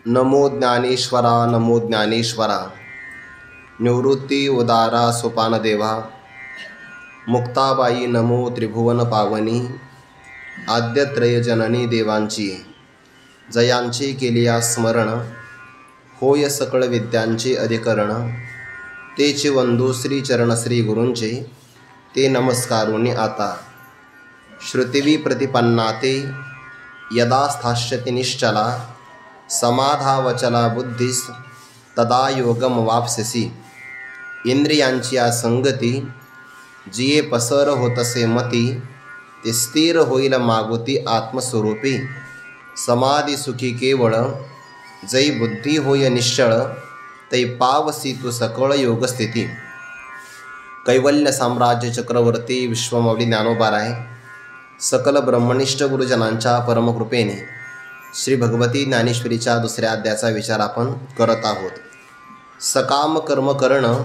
नमो ज्ञानेश्वरा नमो ज्ञानेश्वरा। निवृत्ती उदारा सोपानदेवा। मुक्ताबाई नमो त्रिभुवन पावनी। आद्यत्रय जननी देवांची जयांची केलिया स्मरण। होय सकळ विद्यांचे अधिकरण। तेचे वंदू श्री चरण श्री गुरूंचे ते नमस्कारुनी आता। श्रुतिवी प्रतिपन्नाते यदा स्थास्यति निश्चला। समाधावचला बुद्धीस तदा योगम वाप्स्यसि। इंद्रियांची संगती जिये पसर होतसे मती। ते स्थिर होईल मागुती आत्मस्वरूपी। समाधी सुखी केवळ जै बुद्धी होय निश्चळ। तै पावसी तू सकळ योगस्थिती। कैवल्य साम्राज्य चक्रवर्ती विश्वमौली ज्ञानोबाराय सकल ब्रह्मनिष्ठ गुरुजनांच्या परमकृपेने श्री भगवती ज्ञानेश्वरीच्या दुसऱ्या अध्यायाचा विचार आपण करत आहोत। सकाम कर्म करणं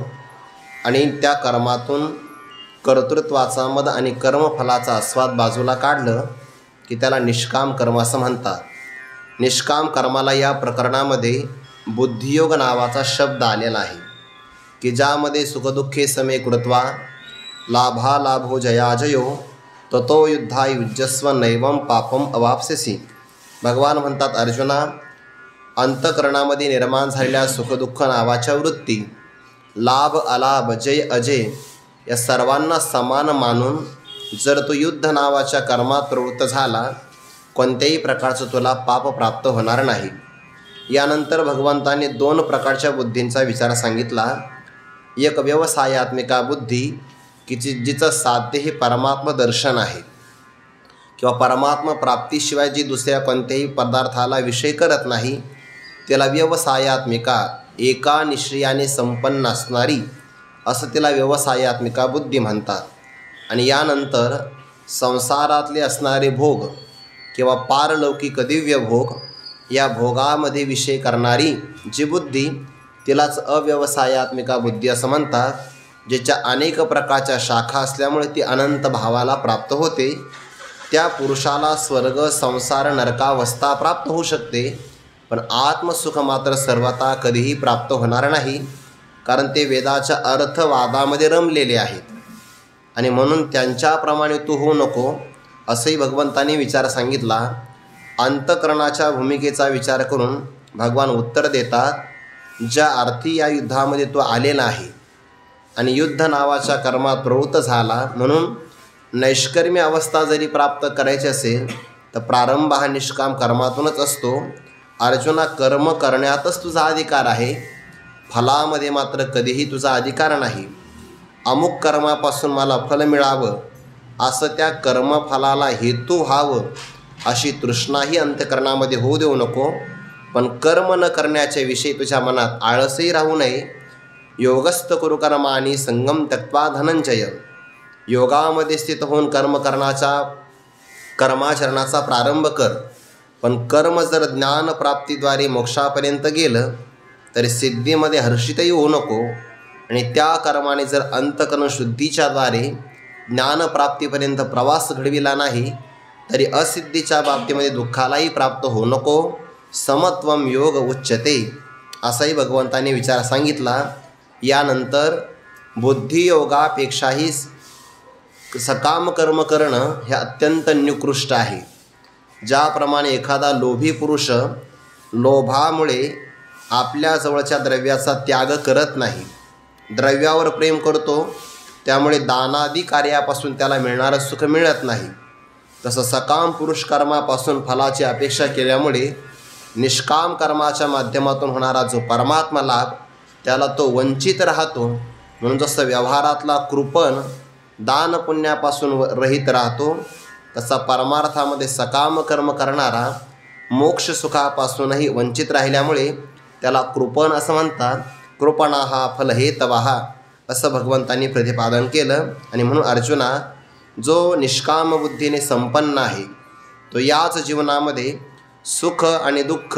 आणि त्या कर्मातून कर्तृत्वाचा मद आणि कर्मफलाचा आस्वाद बाजूला काढलं की त्याला निष्काम कर्म असं म्हणतात। निष्काम कर्माला या प्रकरणामध्ये बुद्धियोग नावाचा शब्द आलेला आहे की ज्यामध्ये सुखदुःखे समे कृत्वा लाभालाभो जयाजयो ततो युद्धा युजस्व नैवम पापम अवाप्स्यसि। भगवान म्हणतात, अर्जुना, अंतकरणामध्ये निर्माण झालेल्या सुखदुःख नावाच्या वृत्ती, लाभ अलाभ जय अजय या सर्वांना समान मानून जर तो युद्ध नावाच्या कर्मात प्रवृत्त झाला, कोणत्याही प्रकारचं तुला पाप प्राप्त होणार नाही। यानंतर भगवंतांनी दोन प्रकारच्या बुद्धींचा विचार सांगितला। एक व्यवसायात्मिका बुद्धी की जिचं साध्य हे परमात्म दर्शन आहे किंवा परमात्मा प्राप्तीशिवाय जी दुसऱ्या कोणत्याही पदार्थाला विषय करत नाही, त्याला व्यवसायात्मिका एका निश्चयाने संपन्न असणारी असं तिला व्यवसायात्मिका बुद्धी म्हणतात। आणि यानंतर संसारातले असणारे भोग किंवा पारलौकिक दिव्य भोग या भोगामध्ये विषय करणारी जी बुद्धी तिलाच अव्यवसायात्मिका बुद्धी असं म्हणतात, ज्याच्या अनेक प्रकारच्या शाखा असल्यामुळे ती अनंत भावाला प्राप्त होते। त्या पुरुषाला स्वर्ग संसार नरकावस्था प्राप्त होऊ शकते, पण आत्मसुख मात्र सर्वथा कधीही प्राप्त होणार नाही, कारण ते वेदाच्या अर्थवादामध्ये रमलेले आहेत। आणि म्हणून त्यांच्याप्रमाणे तू होऊ नको असंही भगवंतांनी विचार सांगितला। अंतकरणाच्या भूमिकेचा विचार करून भगवान उत्तर देतात, ज्या अर्थी या युद्धामध्ये तो आलेला आहे आणि युद्ध नावाच्या कर्मात प्रवृत्त झाला, म्हणून नैष्कर्म्य अवस्था जरी प्राप्त करायची असेल तर प्रारंभ हा निष्काम कर्मातूनच असतो। अर्जुना, कर्म करण्यातच तुझा अधिकार आहे, फलामध्ये मात्र कधीही तुझा अधिकार नाही। अमुक कर्मापासून मला फल मिळावं असं त्या कर्मफलाला हेतू व्हावं अशी तृष्णाही अंतकरणामध्ये होऊ देऊ नको, पण कर्म न करण्याच्या विषयी तुझ्या मनात आळसही राहू नये। योगस्थ कुरु कर्माणि संगम त्यक्त्वा धनंजय। योगामध्ये स्थित होऊन कर्माचरणाचा प्रारंभ कर, पण कर्म जर ज्ञानप्राप्तीद्वारे मोक्षापर्यंत गेलं तरी सिद्धीमध्ये हर्षितही होऊ नको, आणि त्या कर्माने जर अंतकरण शुद्धीच्याद्वारे ज्ञानप्राप्तीपर्यंत प्रवास घडविला नाही तरी असिद्धीच्या बाबतीमध्ये दुःखालाही प्राप्त होऊ नको। समत्वम योग उच्यते असाही भगवंतांनी विचार सांगितला। यानंतर बुद्धियोगापेक्षाही सकाम कर्म करणं हे अत्यंत निकृष्ट आहे। ज्याप्रमाणे एखादा लोभी पुरुष लोभामुळे आपल्या जवळच्या द्रव्याचा त्याग करत नाही, द्रव्यावर प्रेम करतो, त्यामुळे दानादी कार्यापासून त्याला मिळणारं सुख मिळत नाही, तसं सकाम पुरुष कर्मापासून फलाची अपेक्षा केल्यामुळे निष्काम कर्माच्या माध्यमातून होणारा जो परमात्मा लाभ त्याला तो वंचित राहतो। म्हणून जसं व्यवहारातला कृपण दान पुण्यापासून रहित राहतो, तसा परमार्थामध्ये सकाम कर्म करणारा मोक्ष सुखापासूनही वंचित राहिल्यामुळे त्याला कृपण असं म्हणतात। कृपणा हा फलहेतवः असं भगवंतांनी प्रतिपादन केलं। आणि म्हणून अर्जुना, जो निष्काम बुद्धीने संपन्न आहे तो याच जीवनामध्ये सुख आणि दुःख,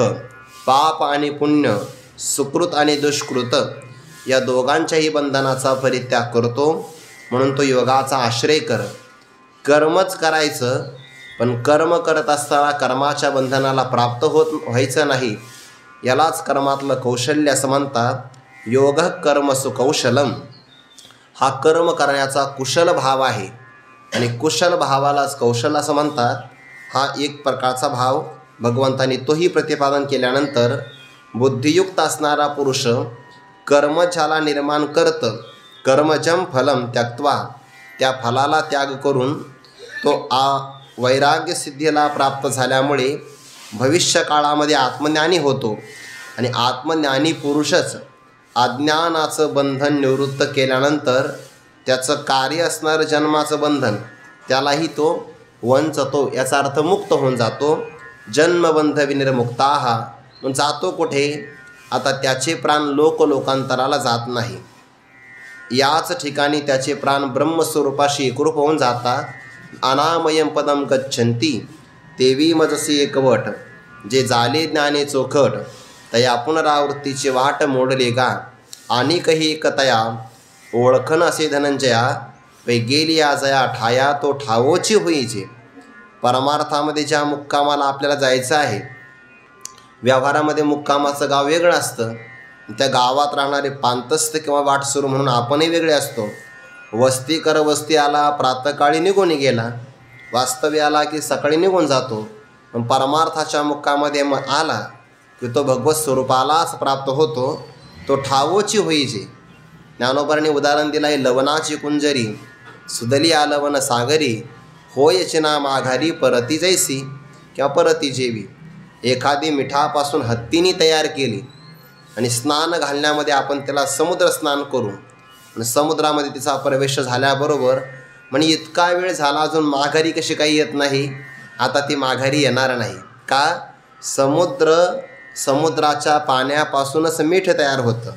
पाप आणि पुण्य, सुकृत आणि दुष्कृत या दोघांच्याही बंधनाचा परित्याग करतो। म्हणून तो योगाचा आश्रय कर। कर्मच करायचं, पण कर्म करत असताना कर्माच्या बंधनाला प्राप्त व्हायचं नाही, यालाच कर्मातलं कौशल्य असं म्हणतात. योग कर्म सुकौशलम. हा कर्म करण्याचा कुशल भाव आहे आणि कुशल भावालाच कौशल असं म्हणतात. हा एक प्रकारचा भाव भगवंतांनी तोही प्रतिपादन केल्यानंतर बुद्धियुक्त असणारा पुरुष कर्म ज्याला निर्माण करतं, कर्मजम फलम त्यक्त्वा, त्या फलाला त्याग करून तो वैराग्य सिद्धीला प्राप्त झाल्यामुळे भविष्य काळामध्ये आत्मज्ञानी होतो. आणि आत्मज्ञानी पुरुषच अज्ञानाचं बंधन निवृत्त केल्यानंतर त्याचं कार्य असणारं जन्माचं बंधन त्यालाही तो वंचतो. याचा अर्थ मुक्त होऊन जातो. जन्मबंध विनिर्मुक्ताः. मग जातो कुठे? आता त्याचे प्राण लोकांतराला जात नाही. याच ठिकाणी त्याचे प्राण ब्रह्मस्वरूपाशी एकरूप होऊन जातात. अनामयं पदं गच्छन्ति. तेवी मजसी एकवट. जे झाले ज्ञाने चोखट, तया पुनरावृत्तीची वाट मोडले गा. आणि काही एकतया ओळखन असे धनंजया. पै गेलिया जया ठाया तो ठावोची होईचे. परमार्थामध्ये ज्या मुक्कामाला आपल्याला जायचं आहे, व्यवहारामध्ये मुक्कामाचं गाव वेगळं असतं. त्या गावात राहणारे पांतस्थ किंवा वाटसरू म्हणून आपणही वेगळे असतो. वस्ती कर वस्ती आला प्रातकाळी निघून गेला, वास्तव्य आला की सकाळी निघून जातो. पण परमार्थाच्या मुक्कामध्ये मग आला की तो भगवत स्वरूपालाच प्राप्त होतो. तो ठावोची होईचे. ज्ञानोबांनी उदाहरण दिलं आहे. लवणाची कुंजरी सुदली आलवन सागरी. होयची ना माघारी परती जैसी किंवा परती जेवी. एखादी मिठापासून हत्तीनी तयार केली आणि स्नान घालण्यामध्ये आपण त्याला समुद्र स्नान करू आणि समुद्रामध्ये तिचा प्रवेश झाल्याबरोबर म्हणजे इतका वेळ झाला अजून माघारी कशी काही येत नाही. आता ती माघारी येणार नाही. का? समुद्राच्या पाण्यापासूनच मीठ तयार होतं.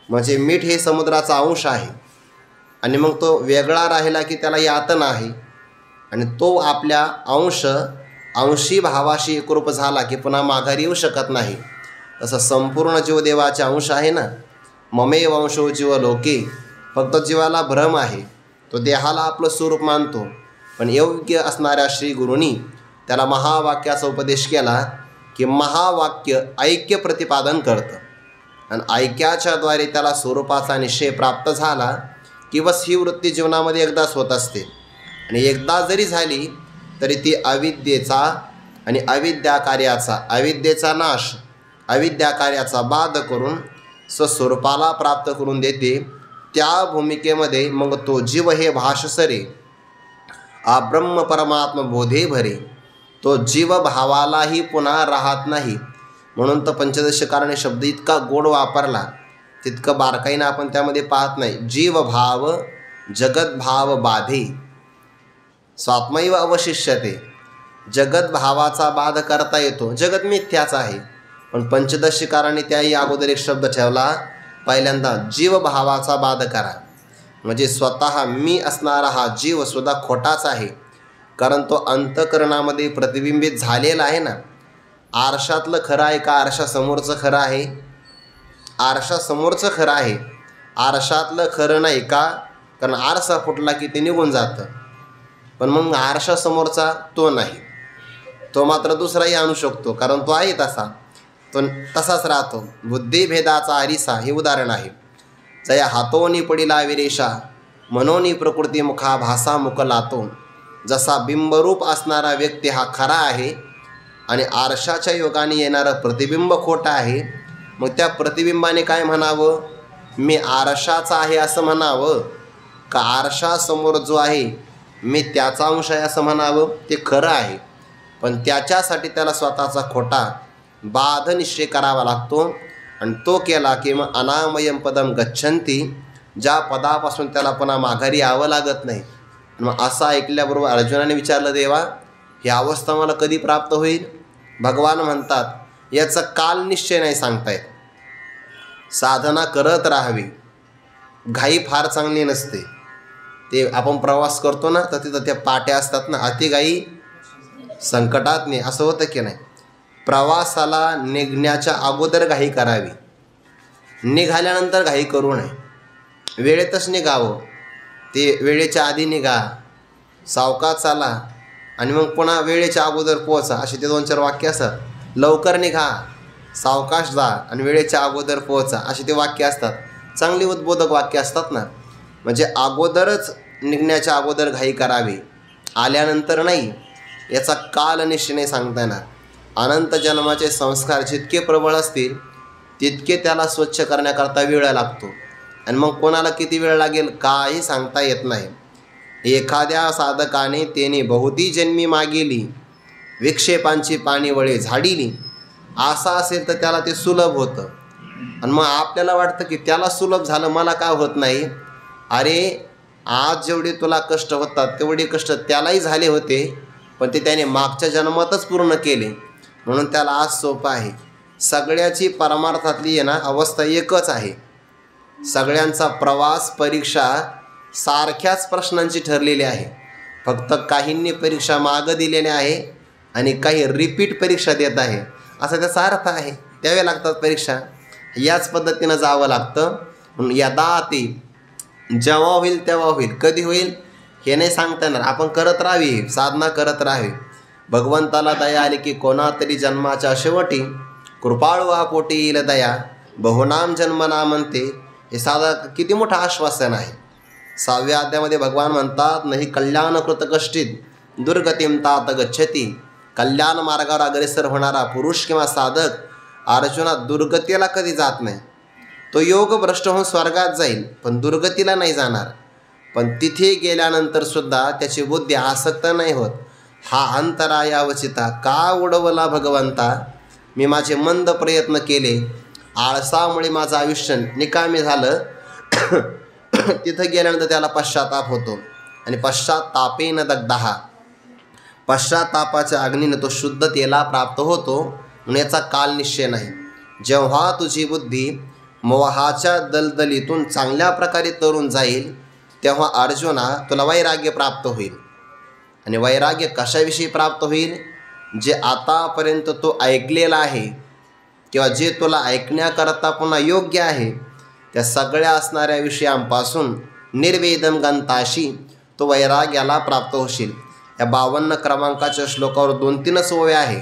म्हणजे मीठ हे समुद्राचा अंश आहे आणि मग तो वेगळा राहिला की त्याला यातना आहे. आणि तो आपल्या अंशी भावाशी एकरूप झाला की पुन्हा माघारी येऊ शकत नाही. तसं संपूर्ण जीव देवाचे अंश आहे ना. ममे वंशो जीव लोके. फक्त जीवाला भ्रम आहे. तो देहाला आपलं स्वरूप मानतो. पण योग्य असणाऱ्या श्री गुरूंनी त्याला महावाक्याचा उपदेश केला की महावाक्य ऐक्य प्रतिपादन करतं आणि ऐक्याच्याद्वारे त्याला स्वरूपाचा निश्चय प्राप्त झाला की बस ही वृत्ती जीवनामध्ये एकदाच होत असते. आणि एकदा जरी झाली तरी ती अविद्येचा आणि अविद्येचा नाश, अविद्या कार्याचा बाध करून स्वस्वरूपाला प्राप्त करून देते. त्या भूमिकेमध्ये मग तो जीव हे भाषसरे ब्रह्म परमात्म बोधे भरे. तो जीव भावालाही पुन्हा राहत नाही. म्हणून तर पंचदशकारणे शब्द इतका गोड वापरला, तितकं बारकाईनं आपण त्यामध्ये पाहत नाही. जीव भाव जगत भाव बाधे स्वात्मैव अवशिष्यते. जगत भावाचा बाध करता येतो. जगत मिथ्याचा आहे. पण पंचदशकाराने त्याही अगोदर एक शब्द ठेवला. पहिल्यांदा जीव भावाचा बाध करा. म्हणजे स्वतः मी असणारा हा जीव सुद्धा खोटाच आहे. कारण तो अंतःकरणामध्ये प्रतिबिंबित झालेला आहे ना. आरशातलं खरं आहे का आरशासमोरचं खरं आहे? आरशासमोरचं खरं आहे. आरशातलं खरं नाही का? कारण आरसा फुटला की ते निघून जातं. पण मग आरशासमोरचा तो नाही. तो मात्र दुसराही आणू शकतो कारण तो आहे तसा. तो तसाच राहतो. बुद्धिभेदाचा आरिसा हे उदाहरण आहे. जया हातोनी पडिला विरेशा मनोनी प्रकृती मुखा भासा मुख लातो. जसा बिंबरूप असणारा व्यक्ती हा खरा आहे आणि आरशाच्या योगाने येणारं प्रतिबिंब खोटं आहे. मग त्या प्रतिबिंबाने काय म्हणावं? मी आरशाचा आहे असं म्हणावं का आरशासमोर जो आहे मी त्याचा अंश आहे असं म्हणावं? ते खरं आहे. पण त्याच्यासाठी त्याला स्वतःचा खोटा बाध निश्चय करावा लागतो. आणि तो केला की मग अनामयं पदं गच्छन्ति. ज्या पदापासून त्याला पुन्हा माघारी यावं लागत नाही. मग असं ऐकल्याबरोबर अर्जुनाने विचारलं, देवा ही अवस्था मला कधी प्राप्त होईल? भगवान म्हणतात याचं काल निश्चय नाही सांगता येत. साधना करत राहावी. घाई फार चांगली नसते. ते आपण प्रवास करतो ना तर तिथं त्या पाट्या असतात ना, अतिघाई संकटात नाही असं होतं की नाही. प्रवासाला निघण्याच्या अगोदर घाई करावी. निघाल्यानंतर घाई करू नये. वेळेतच निघावं. ते वेळेच्या आधी निघा, सावकाश चाला आणि मग पुन्हा वेळेच्या अगोदर पोहोचा, असे ते 2-4 वाक्य असतात. लवकर निघा सावकाश जा आणि वेळेच्या अगोदर पोहोचा, अशी ते वाक्य असतात. चांगली उद्बोधक वाक्य असतात ना. म्हणजे अगोदरच निघण्याच्या अगोदर घाई करावी, आल्यानंतर नाही. याचा काल निश्चय सांगता येणार. अनंत जन्माचे संस्कार जितके प्रबळ असतील तितके त्याला स्वच्छ करण्याकरता वेळ लागतो. आणि मग कोणाला किती वेळ लागेल काही सांगता येत नाही. एखाद्या साधकाने त्याने बहुती जन्मी मागेली, विक्षेपांची पाणी वळे झाडीली, असं असेल तर त्याला ते सुलभ होतं. आणि मग आपल्याला वाटतं की त्याला सुलभ झालं, मला का होत नाही. अरे आज जेवढे तुला कष्ट होतात तेवढे कष्ट त्यालाही झाले होते, पण ते त्याने मागच्या जन्मातच पूर्ण केले, म्हणून त्याला आज सोपं आहे. सगळ्याची परमार्थातली अवस्था एकच आहे. सगळ्यांचा प्रवास परीक्षा सारख्याच प्रश्नांची ठरलेली आहे. फक्त काहींनी परीक्षा मागं दिलेल्या आहे आणि काही रिपीट परीक्षा देत आहे, असा त्याचा अर्थ आहे. द्यावे लागतात परीक्षा, याच पद्धतीनं जावं लागतं. म्हणून यदा ते जेव्हा होईल तेव्हा होईल, कधी होईल हे नाही सांगता येणार. आपण करत राहावी, साधना करत राहावी. भगवंताला दया आली की कोणा तरी जन्माच्या शेवटी कृपाळू पोटी येईल दया, बहुनाम जन्मना म्हणते. हे साधा किती मोठं आश्वासन आहे. 6व्या अध्यायामध्ये भगवान म्हणतात, नाही कल्याणकृत कष्टित दुर्गतीम तात गच्छती. कल्याण मार्गावर अग्रेसर होणारा पुरुष किंवा साधक अर्जुना दुर्गतीला कधी जात नाही. तो योग भ्रष्ट होऊन स्वर्गात जाईल पण दुर्गतीला नाही जाणार. पण तिथे गेल्यानंतर सुद्धा त्याची बुद्धी आसक्त नाही होत. हा अंतरायावचिता का उडवला भगवंता, मी माझे मंद प्रयत्न केले, आळसामुळे माझं आयुष्य निकामी झालं. तिथं गेल्यानंतर त्याला पश्चाताप होतो आणि पश्चातापेन दग्धहा, पश्चातापाच्या अग्नीनं तो शुद्धतेला प्राप्त होतो. म्हणून याचा काल निश्चय नाही. जेव्हा तुझी बुद्धी मोहाच्या दलदलीतून चांगल्या प्रकारे तरून जाईल तेव्हा अर्जुना तुला वैराग्य प्राप्त होईल. आणि वैराग्य कशाविषयी प्राप्त होईल, जे आतापर्यंत तो ऐकलेला आहे किंवा जे तुला ऐकण्याकरता पुन्हा योग्य आहे त्या सगळ्या असणाऱ्या विषयांपासून निर्वेदन गंताशी तो वैराग्याला प्राप्त होशील. या 52 क्रमांकाच्या श्लोकावर 2-3च ओव्या आहे,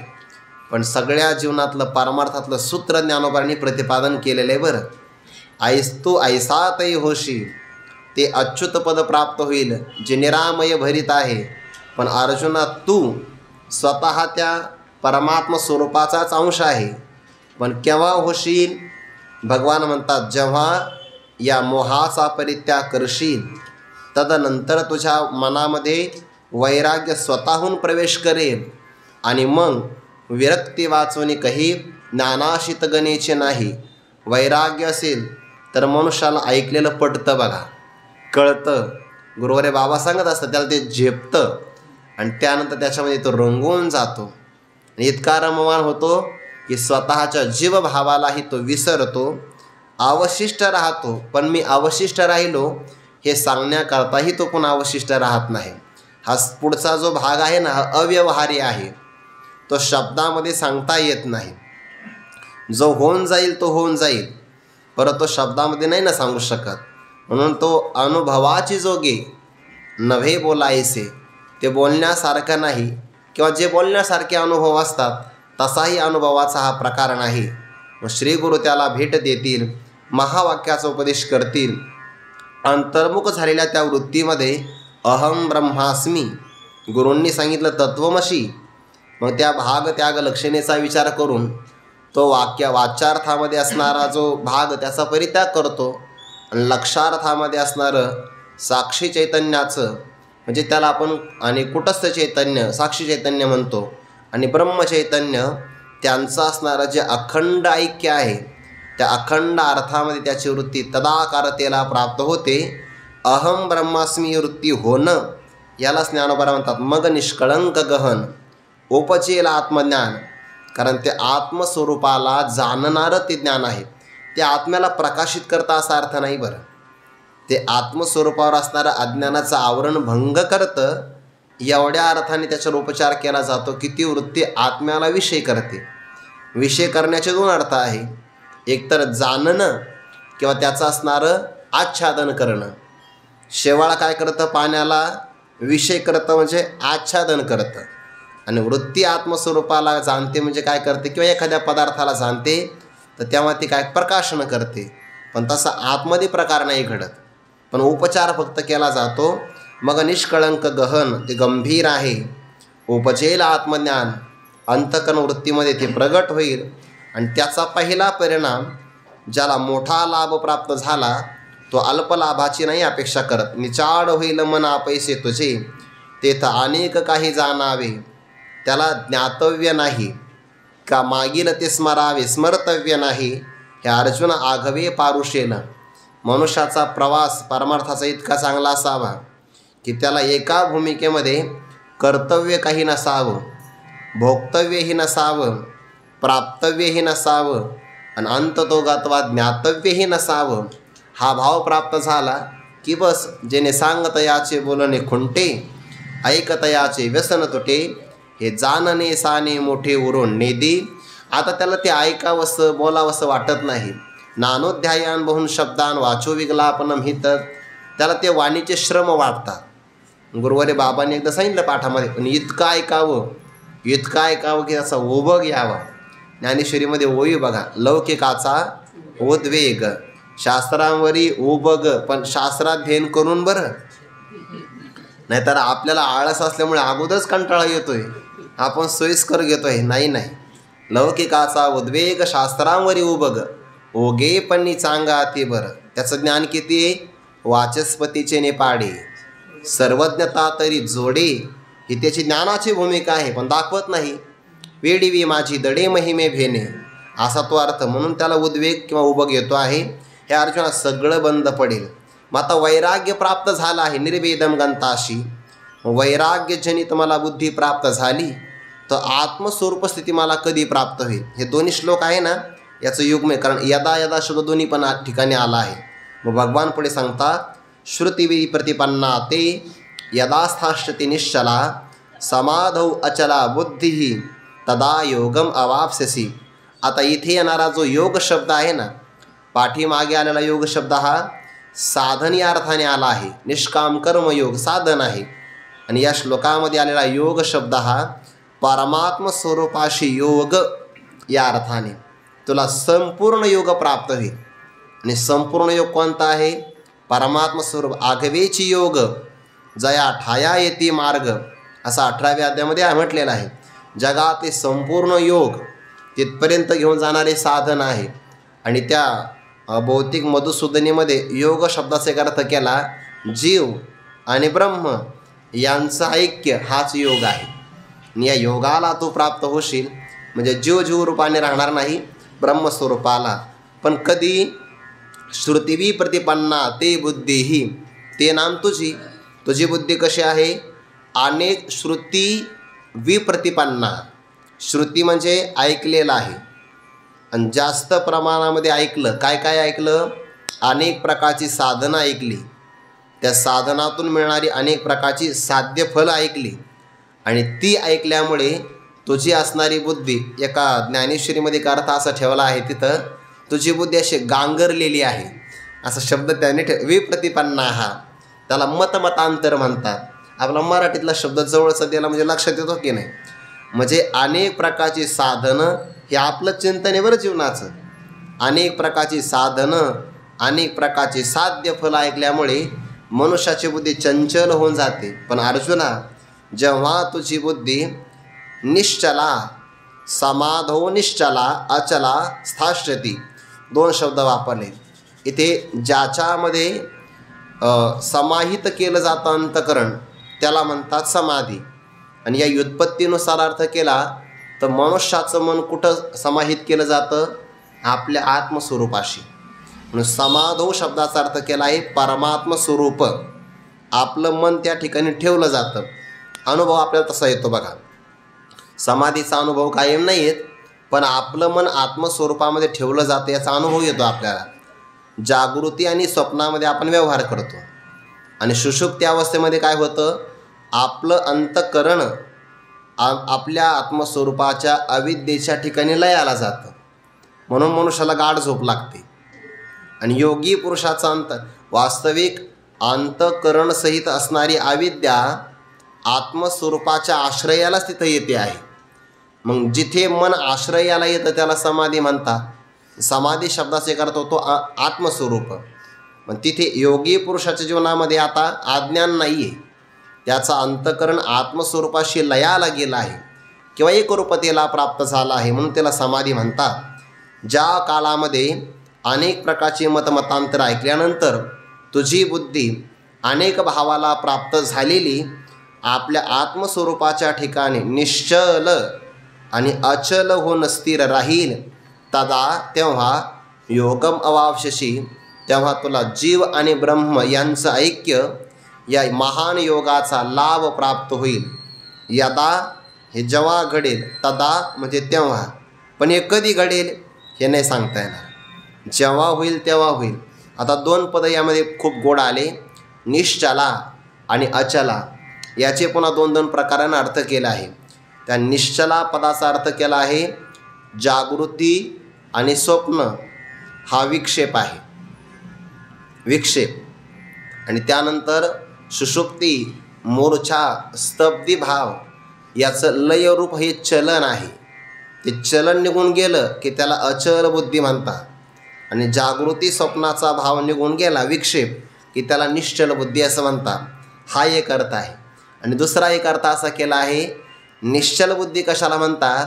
पण सगळ्या जीवनातलं परमार्थातलं सूत्र ज्ञानोबांनी प्रतिपादन केलेलं आहे. बरं, तू ऐसातही होशी, ते अच्युत पद प्राप्त होईल जे निरामय भरित आहे. पण अर्जुना तू स्वतः त्या परमात्मा स्वरूपाचाच अंश आहे. पण केव्हा होशील, भगवान म्हणतात जेव्हा या मोहाचा परित्याग करशील, तदनंतर तुझ्या मनामध्ये वैराग्य स्वतःहून प्रवेश करेल. आणि मग विरक्ती वाचवणे काही ज्ञानाशित गणेचे नाही. वैराग्य असेल तर मनुष्याला ऐकलेलं पटतं, बघा कळतं. गुरुवारे बाबा सांगत असतात त्याला ते झेपतं आणि त्यानंतर त्याच्यामध्ये तो रंगून जातो आणि इतका रममाण होतो की स्वतःच्या जीवभावालाही तो विसरतो, अवशिष्ट राहतो. पण मी अवशिष्ट राहिलो हे सांगण्याकरताही तो पुन्हा अवशिष्ट राहत नाही. हा पुढचा जो भाग आहे ना, हा अव्यवहार्य आहे, तो शब्दामध्ये सांगता येत नाही. जो होऊन जाईल तो होऊन जाईल, परंतु तो शब्दामध्ये नाही ना सांगू शकत. म्हणून तो अनुभवाची जोगे नव्हे बोलायसे, ते बोलण्यासारखं नाही किंवा जे बोलण्यासारखे अनुभव असतात तसाही अनुभवाचा हा प्रकार नाही. श्री गुरु त्याला भेट देतील, महावाक्याचा उपदेश करतील. अंतर्मुख झालेल्या त्या वृत्तीमध्ये अहम ब्रह्मास्मी, गुरूंनी सांगितलं तत्वमशी. मग त्या भाग त्याग लक्षणेचा विचार करून तो वाच्यार्थामध्ये असणारा जो भाग त्याचा परित्याग करतो आणि लक्षार्थामध्ये असणारं साक्षी चैतन्याचं, म्हणजे त्याला आपण आणि कुटस्थ चैतन्य साक्षी चैतन्य म्हणतो, आणि ब्रह्मचैतन्य त्यांचं असणारं जे अखंड ऐक्य आहे त्या अखंड अर्थामध्ये त्याची वृत्ती तदाकारतेला प्राप्त होते. अहम ब्रह्मास्मी वृत्ती होणं याला ज्ञानोबा म्हणतात. मग निष्कळंक गहन उपजेल आत्मज्ञान, कारण ते आत्मस्वरूपाला जाणणारं ते ज्ञान आहे. ते आत्म्याला प्रकाशित करता असा अर्थ नाही. बरं, ते आत्मस्वरूपावर असणारं अज्ञानाचं आवरण भंग करतं, एवढ्या अर्थाने त्याच्यावर उपचार केला जातो की ती वृत्ती आत्म्याला विषय करते. विषय करण्याचे 2 अर्थ आहे, एकतर जाणणं किंवा त्याचं असणारं आच्छादन करणं. शेवाळ काय करतं, पाण्याला विषय करतं म्हणजे आच्छादन करतं. आणि वृत्ती आत्मस्वरूपाला जाणते म्हणजे काय करते, किंवा एखाद्या पदार्थाला जाणते तर तेव्हा ती काय प्रकाशन करते. पण तसा आतमध्ये प्रकार नाही घडत, पण उपचार फक्त केला जातो. मग निष्कळंक गहन ते गंभीर आहे. उपजेल आत्मज्ञान, अंतकरण वृत्तीमध्ये ते प्रगट होईल. आणि त्याचा पहिला परिणाम, ज्याला मोठा लाभ प्राप्त झाला तो अल्पलाभाची नाही अपेक्षा करत. निचाड होईल मन आपैसे तुझे, तेथ अनेक काही जाणावे. त्याला ज्ञातव्य नाही का मागील ते स्मरावे, स्मर्तव्य नाही. हे अर्जुन आघवे पारुशेल. मनुष्याचा प्रवास परमार्थाचा इतका चांगला असावा की त्याला एका भूमिकेमध्ये कर्तव्य काही नसावं, भोक्तव्यही नसावं, प्राप्तव्यही नसावं, आणि अंततोगत्वा ज्ञातव्यही नसावं. हा भाव प्राप्त झाला की बस, जेणे सांगतयाचे बोलणे खुंटे, ऐकतयाचे व्यसन तुटे. हे जानने साने मोठे उरून नेदी. आता त्याला ते ऐकावंसं बोलावंसं वाटत नाही. नानोध्यायान बहुन शब्दान वाचो विगलापनम हित. त्याला ते वाणीचे श्रम वाटतात. गुरुवारी बाबांनी एकदा सांगितलं पाठामध्ये, पण इतकं ऐकावं की त्याचा उभग यावा. ज्ञानेश्वरीमध्ये ओवी बघा, लौकिकाचा उद्वेग, शास्त्रांवरी उबग, पण शास्त्राध्ययन करून बरं. नाहीतर आपल्याला आळस असल्यामुळे अगोदरच कंटाळा येतोय, आपण सोयीस्कर घेतोय. नाही, लौकिकाचा उद्वेग, शास्त्रांवरी उबग, ओगेपणी चांगा ते बरं. त्याचं ज्ञान किती, वाचस्पतीचे नेपाडे, सर्वज्ञता तरी जोडे. ही त्याची ज्ञानाची भूमिका आहे, पण दाखवत नाही. वेडीवी माझी दडे महिमे भेने, असा तो अर्थ. म्हणून त्याला उद्वेग किंवा उबग येतो आहे. हे अर्जुना सगळं बंद पडेल. मग आता वैराग्य प्राप्त झाला आहे, निर्वेदम गंताशी. वैराग्यजनित मला बुद्धी प्राप्त झाली, तर आत्मस्वरूप स्थिती मला कधी प्राप्त होईल. हे दोन्ही श्लोक आहे ना, याचं युग्म आहे. कारण यदा यदा शब्द दोन्ही पण ठिकाणी आला आहे. मग भगवान पुढे सांगतात, श्रुतिवी प्रतिपन्ना ते यदा स्थाश्यति निश्चला, समाधौ अचला बुद्धी तदा योगम अवाप्स्यसि. आता इथे येणारा जो योग शब्द आहे ना, पाठीमागे आलेला योग शब्द हा साधन या अर्थाने आला आहे. निष्काम कर्मयोग साधन आहे. आणि या श्लोकामध्ये आलेला योग शब्द हा परमात्म स्वरूपाशी योग या अर्थाने. तुला संपूर्ण योग प्राप्त होईल. आणि संपूर्ण योग कोणता आहे, परमात्म स्वरूप. आघवेची योग जया ठाया येती मार्ग, असा 18व्या अध्यायामध्ये म्हटलेला आहे. जगातले संपूर्ण योग तिथपर्यंत घेऊन जाणारे साधन आहे. आणि त्या भौतिक मधुसूदनीमध्ये योग शब्दाचा एक अर्थ केला, जीव आणि ब्रह्म यांचं ऐक्य हाच योग आहे. आणि या योगाला तू प्राप्त होशील म्हणजे जीव रूपाने राहणार नाही, ब्रह्मस्वरूपाला. पण कधी, श्रुतिवी प्रतिपन्ना ते बुद्धीही, ते नाम तुझी बुद्धी कशी आहे, अनेक श्रुती विप्रतिपन्ना. श्रुती म्हणजे ऐकलेलं आहे, आणि जास्त प्रमाणामध्ये ऐकलं. काय ऐकलं, अनेक प्रकारची साधनं ऐकली, त्या साधनातून मिळणारी अनेक प्रकारची साध्य फलं ऐकली. आणि ती ऐकल्यामुळे तुझी असणारी बुद्धी, एका ज्ञानेश्वरीमध्ये एक अर्थ असा ठेवला आहे, तिथं तुझी बुद्धी अशी गांगरलेली आहे, असा शब्द त्याने विप्रतिपन्ना. हा त्याला मतमतांतर म्हणतात. आपला मराठीतला शब्द जवळचा दिला म्हणजे लक्षात येतो की नाही. म्हणजे अनेक प्रकारची साधनं, हे आपलं चिंतन आहे बरं जीवनाचं. अनेक प्रकारची साधनं, अनेक प्रकारची साध्य फलं ऐकल्यामुळे मनुष्याची बुद्धी चंचल होऊन जाते. पण अर्जुना, जेव्हा तुझी बुद्धी निश्चला, समाधो निश्चला अचला स्थाश्यति, 2 शब्द वापरले इथे. ज्याच्यामध्ये समाहित केलं जातं अंतकरण, त्याला म्हणतात समाधी. आणि या व्युत्पत्तीनुसार अर्थ केला तर मनुष्याचं मन कुठं समाहित केलं जातं, आपल्या आत्मस्वरूपाशी. म्हणून समाधो शब्दाचा अर्थ केला आहे परमात्म स्वरूप. आपलं मन त्या ठिकाणी ठेवलं जातं. अनुभव आपल्याला तसा येतो बघा. समाधीचा अनुभव कायम नाही येत, पण आपलं मन आत्मस्वरूपामध्ये ठेवलं जातं याचा अनुभव येतो आपल्याला. जागृती आणि स्वप्नामध्ये आपण व्यवहार करतो, आणि सुषुप्ती अवस्थेमध्ये काय होतं, आपलं अंतःकरण आपल्या आत्मस्वरूपाच्या अविद्येच्या ठिकाणी लयाला जातं. म्हणून मनुष्याला गाढ झोप लागते. आणि योगी पुरुषाचा वास्तविक अंतःकरण सहित असणारी अविद्या आत्मस्वरूपाच्या आश्रयालाच तिथं येते आहे. मग जिथे मन आश्रयाला येतं त्याला समाधी म्हणतात. समाधी शब्दाचा एक अर्थ होतो आत्मस्वरूप. मग तिथे योगी पुरुषाच्या जीवनामध्ये आता अज्ञान नाही आहे, त्याचा अंतःकरण आत्मस्वरूपाशी लयाला गेला आहे किंवा एकरूपतेला प्राप्त झाला आहे, म्हणून त्याला समाधी म्हणतात. ज्या काळामध्ये अनेक प्रकारची मतमतांतर ऐकल्यानंतर तुझी बुद्धी अनेक भावाला प्राप्त झालेली आपल्या आत्मस्वरूपाच्या ठिकाणी निश्चल आणि अचल होऊन स्थिर राहील, तेव्हा योगम अवावशशी, तेव्हा तुला जीव आणि ब्रह्म यांचं ऐक्य या महान योगाचा लाभ प्राप्त होईल. यदा हे जेव्हा घडेल, तदा म्हणजे तेव्हा, पण हे कधी घडेल हे नाही सांगता येणार. जेव्हा होईल तेव्हा होईल. आता दोन पद यामध्ये खूप गोड आले, निश्चला आणि अचला. याचे पुन्हा दोन दोन प्रकाराने अर्थ केला आहे. त्या निश्चला पदाचा अर्थ केला आहे जागृती आणि स्वप्न हा विक्षेप आहे, विक्षेप. आणि त्यानंतर सुषुप्ती, मूर्छा, स्तब्धी भाव याचं लयरूप हे चलन आहे. ते चलन निघून गेलं की त्याला अचल बुद्धी म्हणतात. आणि जागृती स्वप्नाचा भाव निघून गेला विक्षेप की त्याला निश्चल बुद्धी असं म्हणतात. हा एक अर्थ आहे. आणि दुसरा एक अर्थ असा केला आहे, निश्चल बुद्धी कशाला म्हणतात,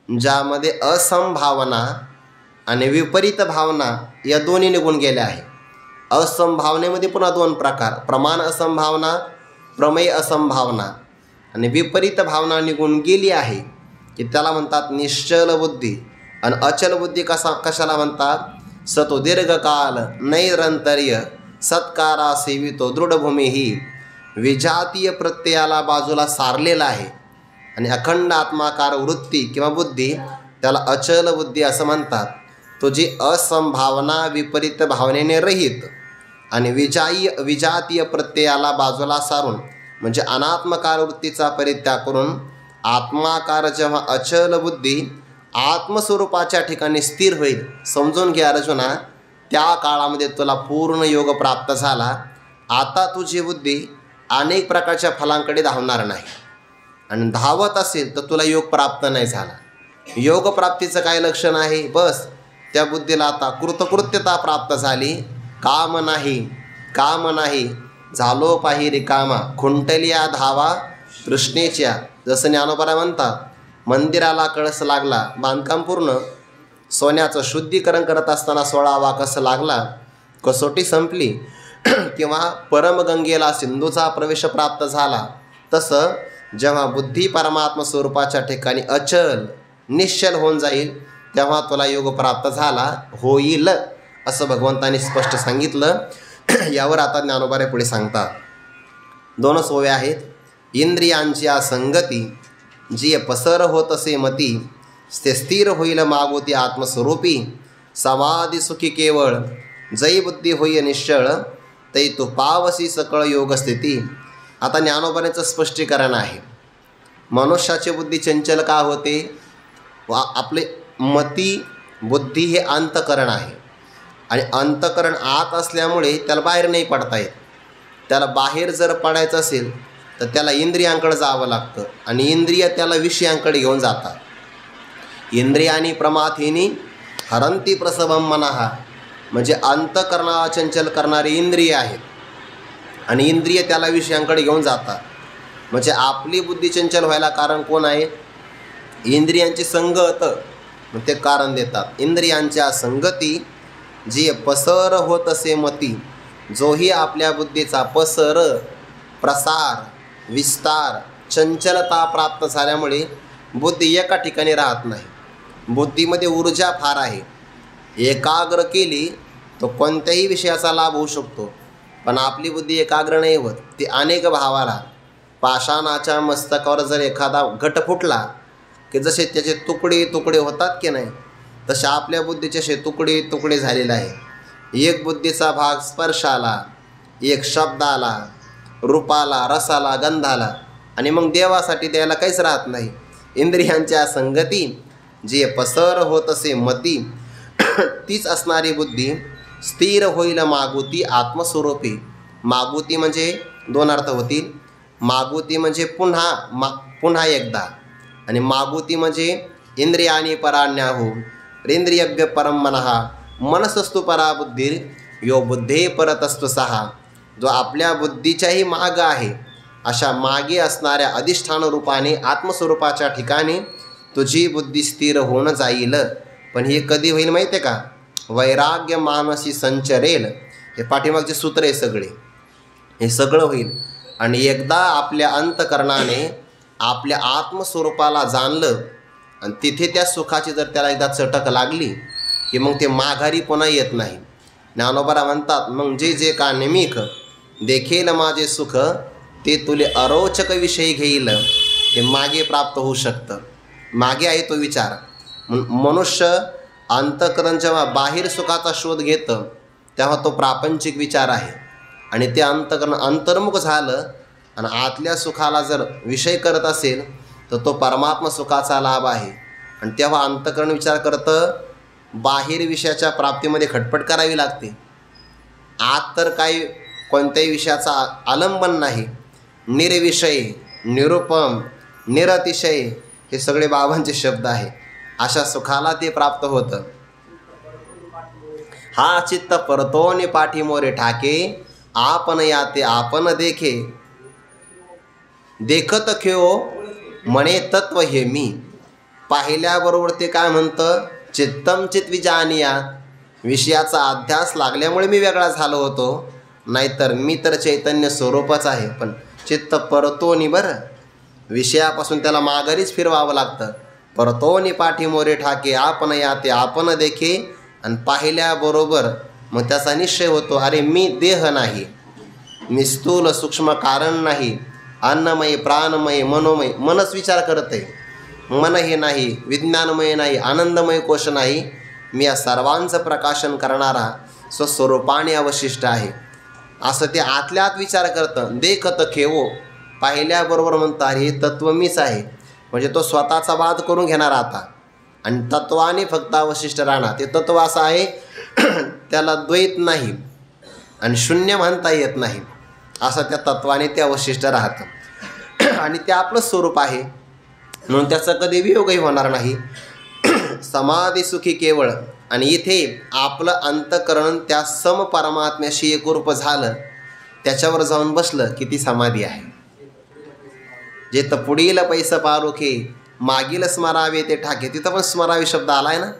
ज्यामध्ये असंभावना आणि विपरीत भावना या दोन्ही निघून गेल्या आहे. असंभावनेमध्ये पुन्हा दोन प्रकार, प्रमाण असंभावना, प्रमेय असंभावना. आणि विपरीत भावना निघून गेली आहे की त्याला म्हणतात निश्चल बुद्धी. आणि अचल बुद्धी कशाला म्हणतात, सतो दीर्घकाल नैरंतर्य सत्कारा सेवितो दृढभूमी ही विजातीय प्रत्ययाला बाजूला सारलेला आहे. आणि अखंड आत्माकार वृत्ती किंवा बुद्धी त्याला अचल बुद्धी असं म्हणतात. तो जी असंभावना विपरीत भावनेने रहित आणि विजातीय प्रत्ययाला बाजूला सारून म्हणजे अनात्मकार वृत्तीचा परित्याग करून आत्माकार जेव्हा अचल बुद्धी आत्मस्वरूपाच्या ठिकाणी स्थिर होईल, समजून घे अर्जुना, त्या काळामध्ये तुला पूर्ण योग प्राप्त झाला. आता तुझी बुद्धी अनेक प्रकारच्या फलांकडे धावणार नाही. आणि धावत असेल तर तुला योग प्राप्त नाही झाला. योग प्राप्तीचं काय लक्षण आहे, बस त्या बुद्धीला आता कृतकृत्यता प्राप्त झाली. काम नाही झालो पाही रिकामा, खुंटलिया धावा तृष्णेच्या. जसं ज्ञानोबा म्हणतात, मंदिराला कळस लागला, बांधकाम पूर्ण, सोन्याचं शुद्धीकरण करत असताना 16वा कस लागला, कसोटी संपली. किंवा परमगंगेला सिंधूचा प्रवेश प्राप्त झाला. तसं जेव्हा बुद्धी परमात्मा स्वरूपाच्या ठिकाणी अचल निश्चल होऊन जाईल तेव्हा तुला योग प्राप्त झाला होईल असं भगवंतांनी स्पष्ट सांगितलं. यावर आता ज्ञानोबा पुढे सांगतात. दोनच ओव्या आहेत. इंद्रियांची संगती जी पसर होत असे मती, ते स्थिर होईल मागोती आत्मस्वरूपी. समाधी सुखी केवळ जै बुद्धी होई निश्चळ, तै तू पावसी सकळ योग स्थिती. आता ज्ञानोबाचं स्पष्टीकरण आहे. मनुष्याची बुद्धी चंचल का होते, आपले मती बुद्धी हे अंतकरण आहे. आणि अंतकरण आत असल्यामुळे त्याला बाहेर नाही पडता येत. त्याला बाहेर जर पडायचं असेल तर त्याला इंद्रियांकडे जावं लागतं. आणि इंद्रिय त्याला विषयांकडे घेऊन जातात. इंद्रियानी प्रमाथिनी हरंती प्रसभम मनहा, म्हणजे अंतकरणाला चंचल करणारी इंद्रिय आहेत. आणि इंद्रिय त्याला विषयांकडे घेऊन जातात. म्हणजे आपली बुद्धी चंचल व्हायला कारण कोण आहे, इंद्रियांची संगत. ते कारण देतात. इंद्रियांच्या संगती जी पसर होत असे मती, जोही आपल्या बुद्धीचा पसर, प्रसार, विस्तार, चंचलता प्राप्त झाल्यामुळे बुद्धी एका ठिकाणी राहत नाही. बुद्धीमध्ये ऊर्जा फार आहे. एकाग्र केली तो कोणत्याही विषयाचा लाभ होऊ शकतो. पण आपली बुद्धी एकाग्र नाही होत. ती अनेक भावाला, पाषाणाच्या मस्तकावर जर एखादा घट फुटला की जसे त्याचे तुकडे तुकडे होतात की नाही, तसे आपल्या बुद्धीचे असे तुकडे तुकडे झालेले आहे. एक बुद्धीचा भाग स्पर्शाला, एक शब्दाला, रूपाला, रसाला, गंधाला, आणि मग देवासाठी द्यायला काहीच राहत नाही. इंद्रियांच्या संगती जी पसर होत असे मती, तीच असणारी बुद्धी स्थिर होईल मागुती आत्मस्वरूपी. मागुती म्हणजे दोन अर्थ होतील. मागुती म्हणजे पुन्हा एकदा, आणि मागुती म्हणजे इंद्रियाणी पराण्याहू इंद्रियभ्य परम मनः मनसस्तु परा बुद्धी यो बुद्धे परतस्तु सहा. जो आपल्या बुद्धीच्याही माग आहे अशा मागे असणाऱ्या अधिष्ठान रूपाने आत्मस्वरूपाच्या ठिकाणी तुझी बुद्धी स्थिर होऊन जाईल. पण हे कधी होईल माहिती आहे का? वैराग्य मानसी संचरेल. हे पाठीमागचे सूत्र आहे सगळे. हे सगळं होईल आणि एकदा आपल्या अंतकरणाने आपल्या आत्मस्वरूपाला जाणलं आणि तिथे त्या सुखाची जर त्याला एकदा चटक लागली की मग ते माघारी पुन्हा येत नाही. ज्ञानोबा म्हणतात, मग जे का निमिख देखेल माझे सुख ते तुले अरोचक विषयी घेईल. हे मागे प्राप्त होऊ शकतं. मागे आहे तो विचार. मनुष्य अंतकरण जेव्हा बाहेर सुखाचा शोध घेतं तेव्हा तो प्रापंचिक विचार आहे, आणि ते अंतकरण अंतर्मुख झालं आणि आतल्या सुखाला जर विषय करत असेल तर तो परमात्मा सुखाचा लाभ आहे. आणि तेव्हा अंतकरण विचार करतं बाहेर विषयाच्या प्राप्तीमध्ये खटपट करावी लागते. आत तर काही कोणत्याही विषयाचा आलंबन नाही. निर्विषय, निरुपम, निरतिशय हे सगळे बाबांचे शब्द आहे. अशा सुखाला ते प्राप्त होतं. हा चित्त परतोनी पाठी मोरे ठाके आपण याते आपण देखे देखत खेओ म्हणे तत्व हे मी. पाहिल्याबरोबर ते काय म्हणतं? चित्तम चित विजानिया. विषयाचा अध्यास लागल्यामुळे मी वेगळा झालो होतो, नाहीतर मी तर चैतन्य स्वरूपच आहे. पण चित्त परतोनी, बरं विषयापासून त्याला माघारीच फिरवावं लागतं. परतोनी पाठी मोरे ठाके आपण याते आपण देखे. आणि पाहिल्याबरोबर मग त्याचा निश्चय होतो, अरे मी देह नाही, मी स्थूल सूक्ष्म कारण नाही, अन्नमय प्राणमय मनोमय. मनच विचार करते, मन हे नाही, विज्ञानमय नाही, आनंदमय कोश नाही, मी या सर्वांचं प्रकाशन करणारा स्वस्वरूपाने अवशिष्ट आहे. असं ते आतल्या आत विचार करतं. देखत खेवो, पाहिल्याबरोबर म्हणतं अरे हे तत्व मीच आहे. म्हणजे तो स्वतःचा वाद करून घेणार आता आणि तत्वाने फक्त अवशिष्ट राहणार. ते तत्व असं आहे त्याला द्वैत नाही आणि शून्य म्हणता येत नाही. असं त्या तत्वाने ते अवशिष्ट राहतं आणि ते आपलं स्वरूप आहे, म्हणून त्याचा कधी वियोगही होणार नाही. समाधी सुखी केवळ. आणि इथे आपलं अंतकरण त्या सम परमात्म्याशी एकरूप झालं, त्याच्यावर जाऊन बसलं की ती समाधी आहे. जे तर पुढील पैसा पारोखे मागील स्मरावे ते ठाके. तिथं पण स्मरावे शब्द आला आहे ना.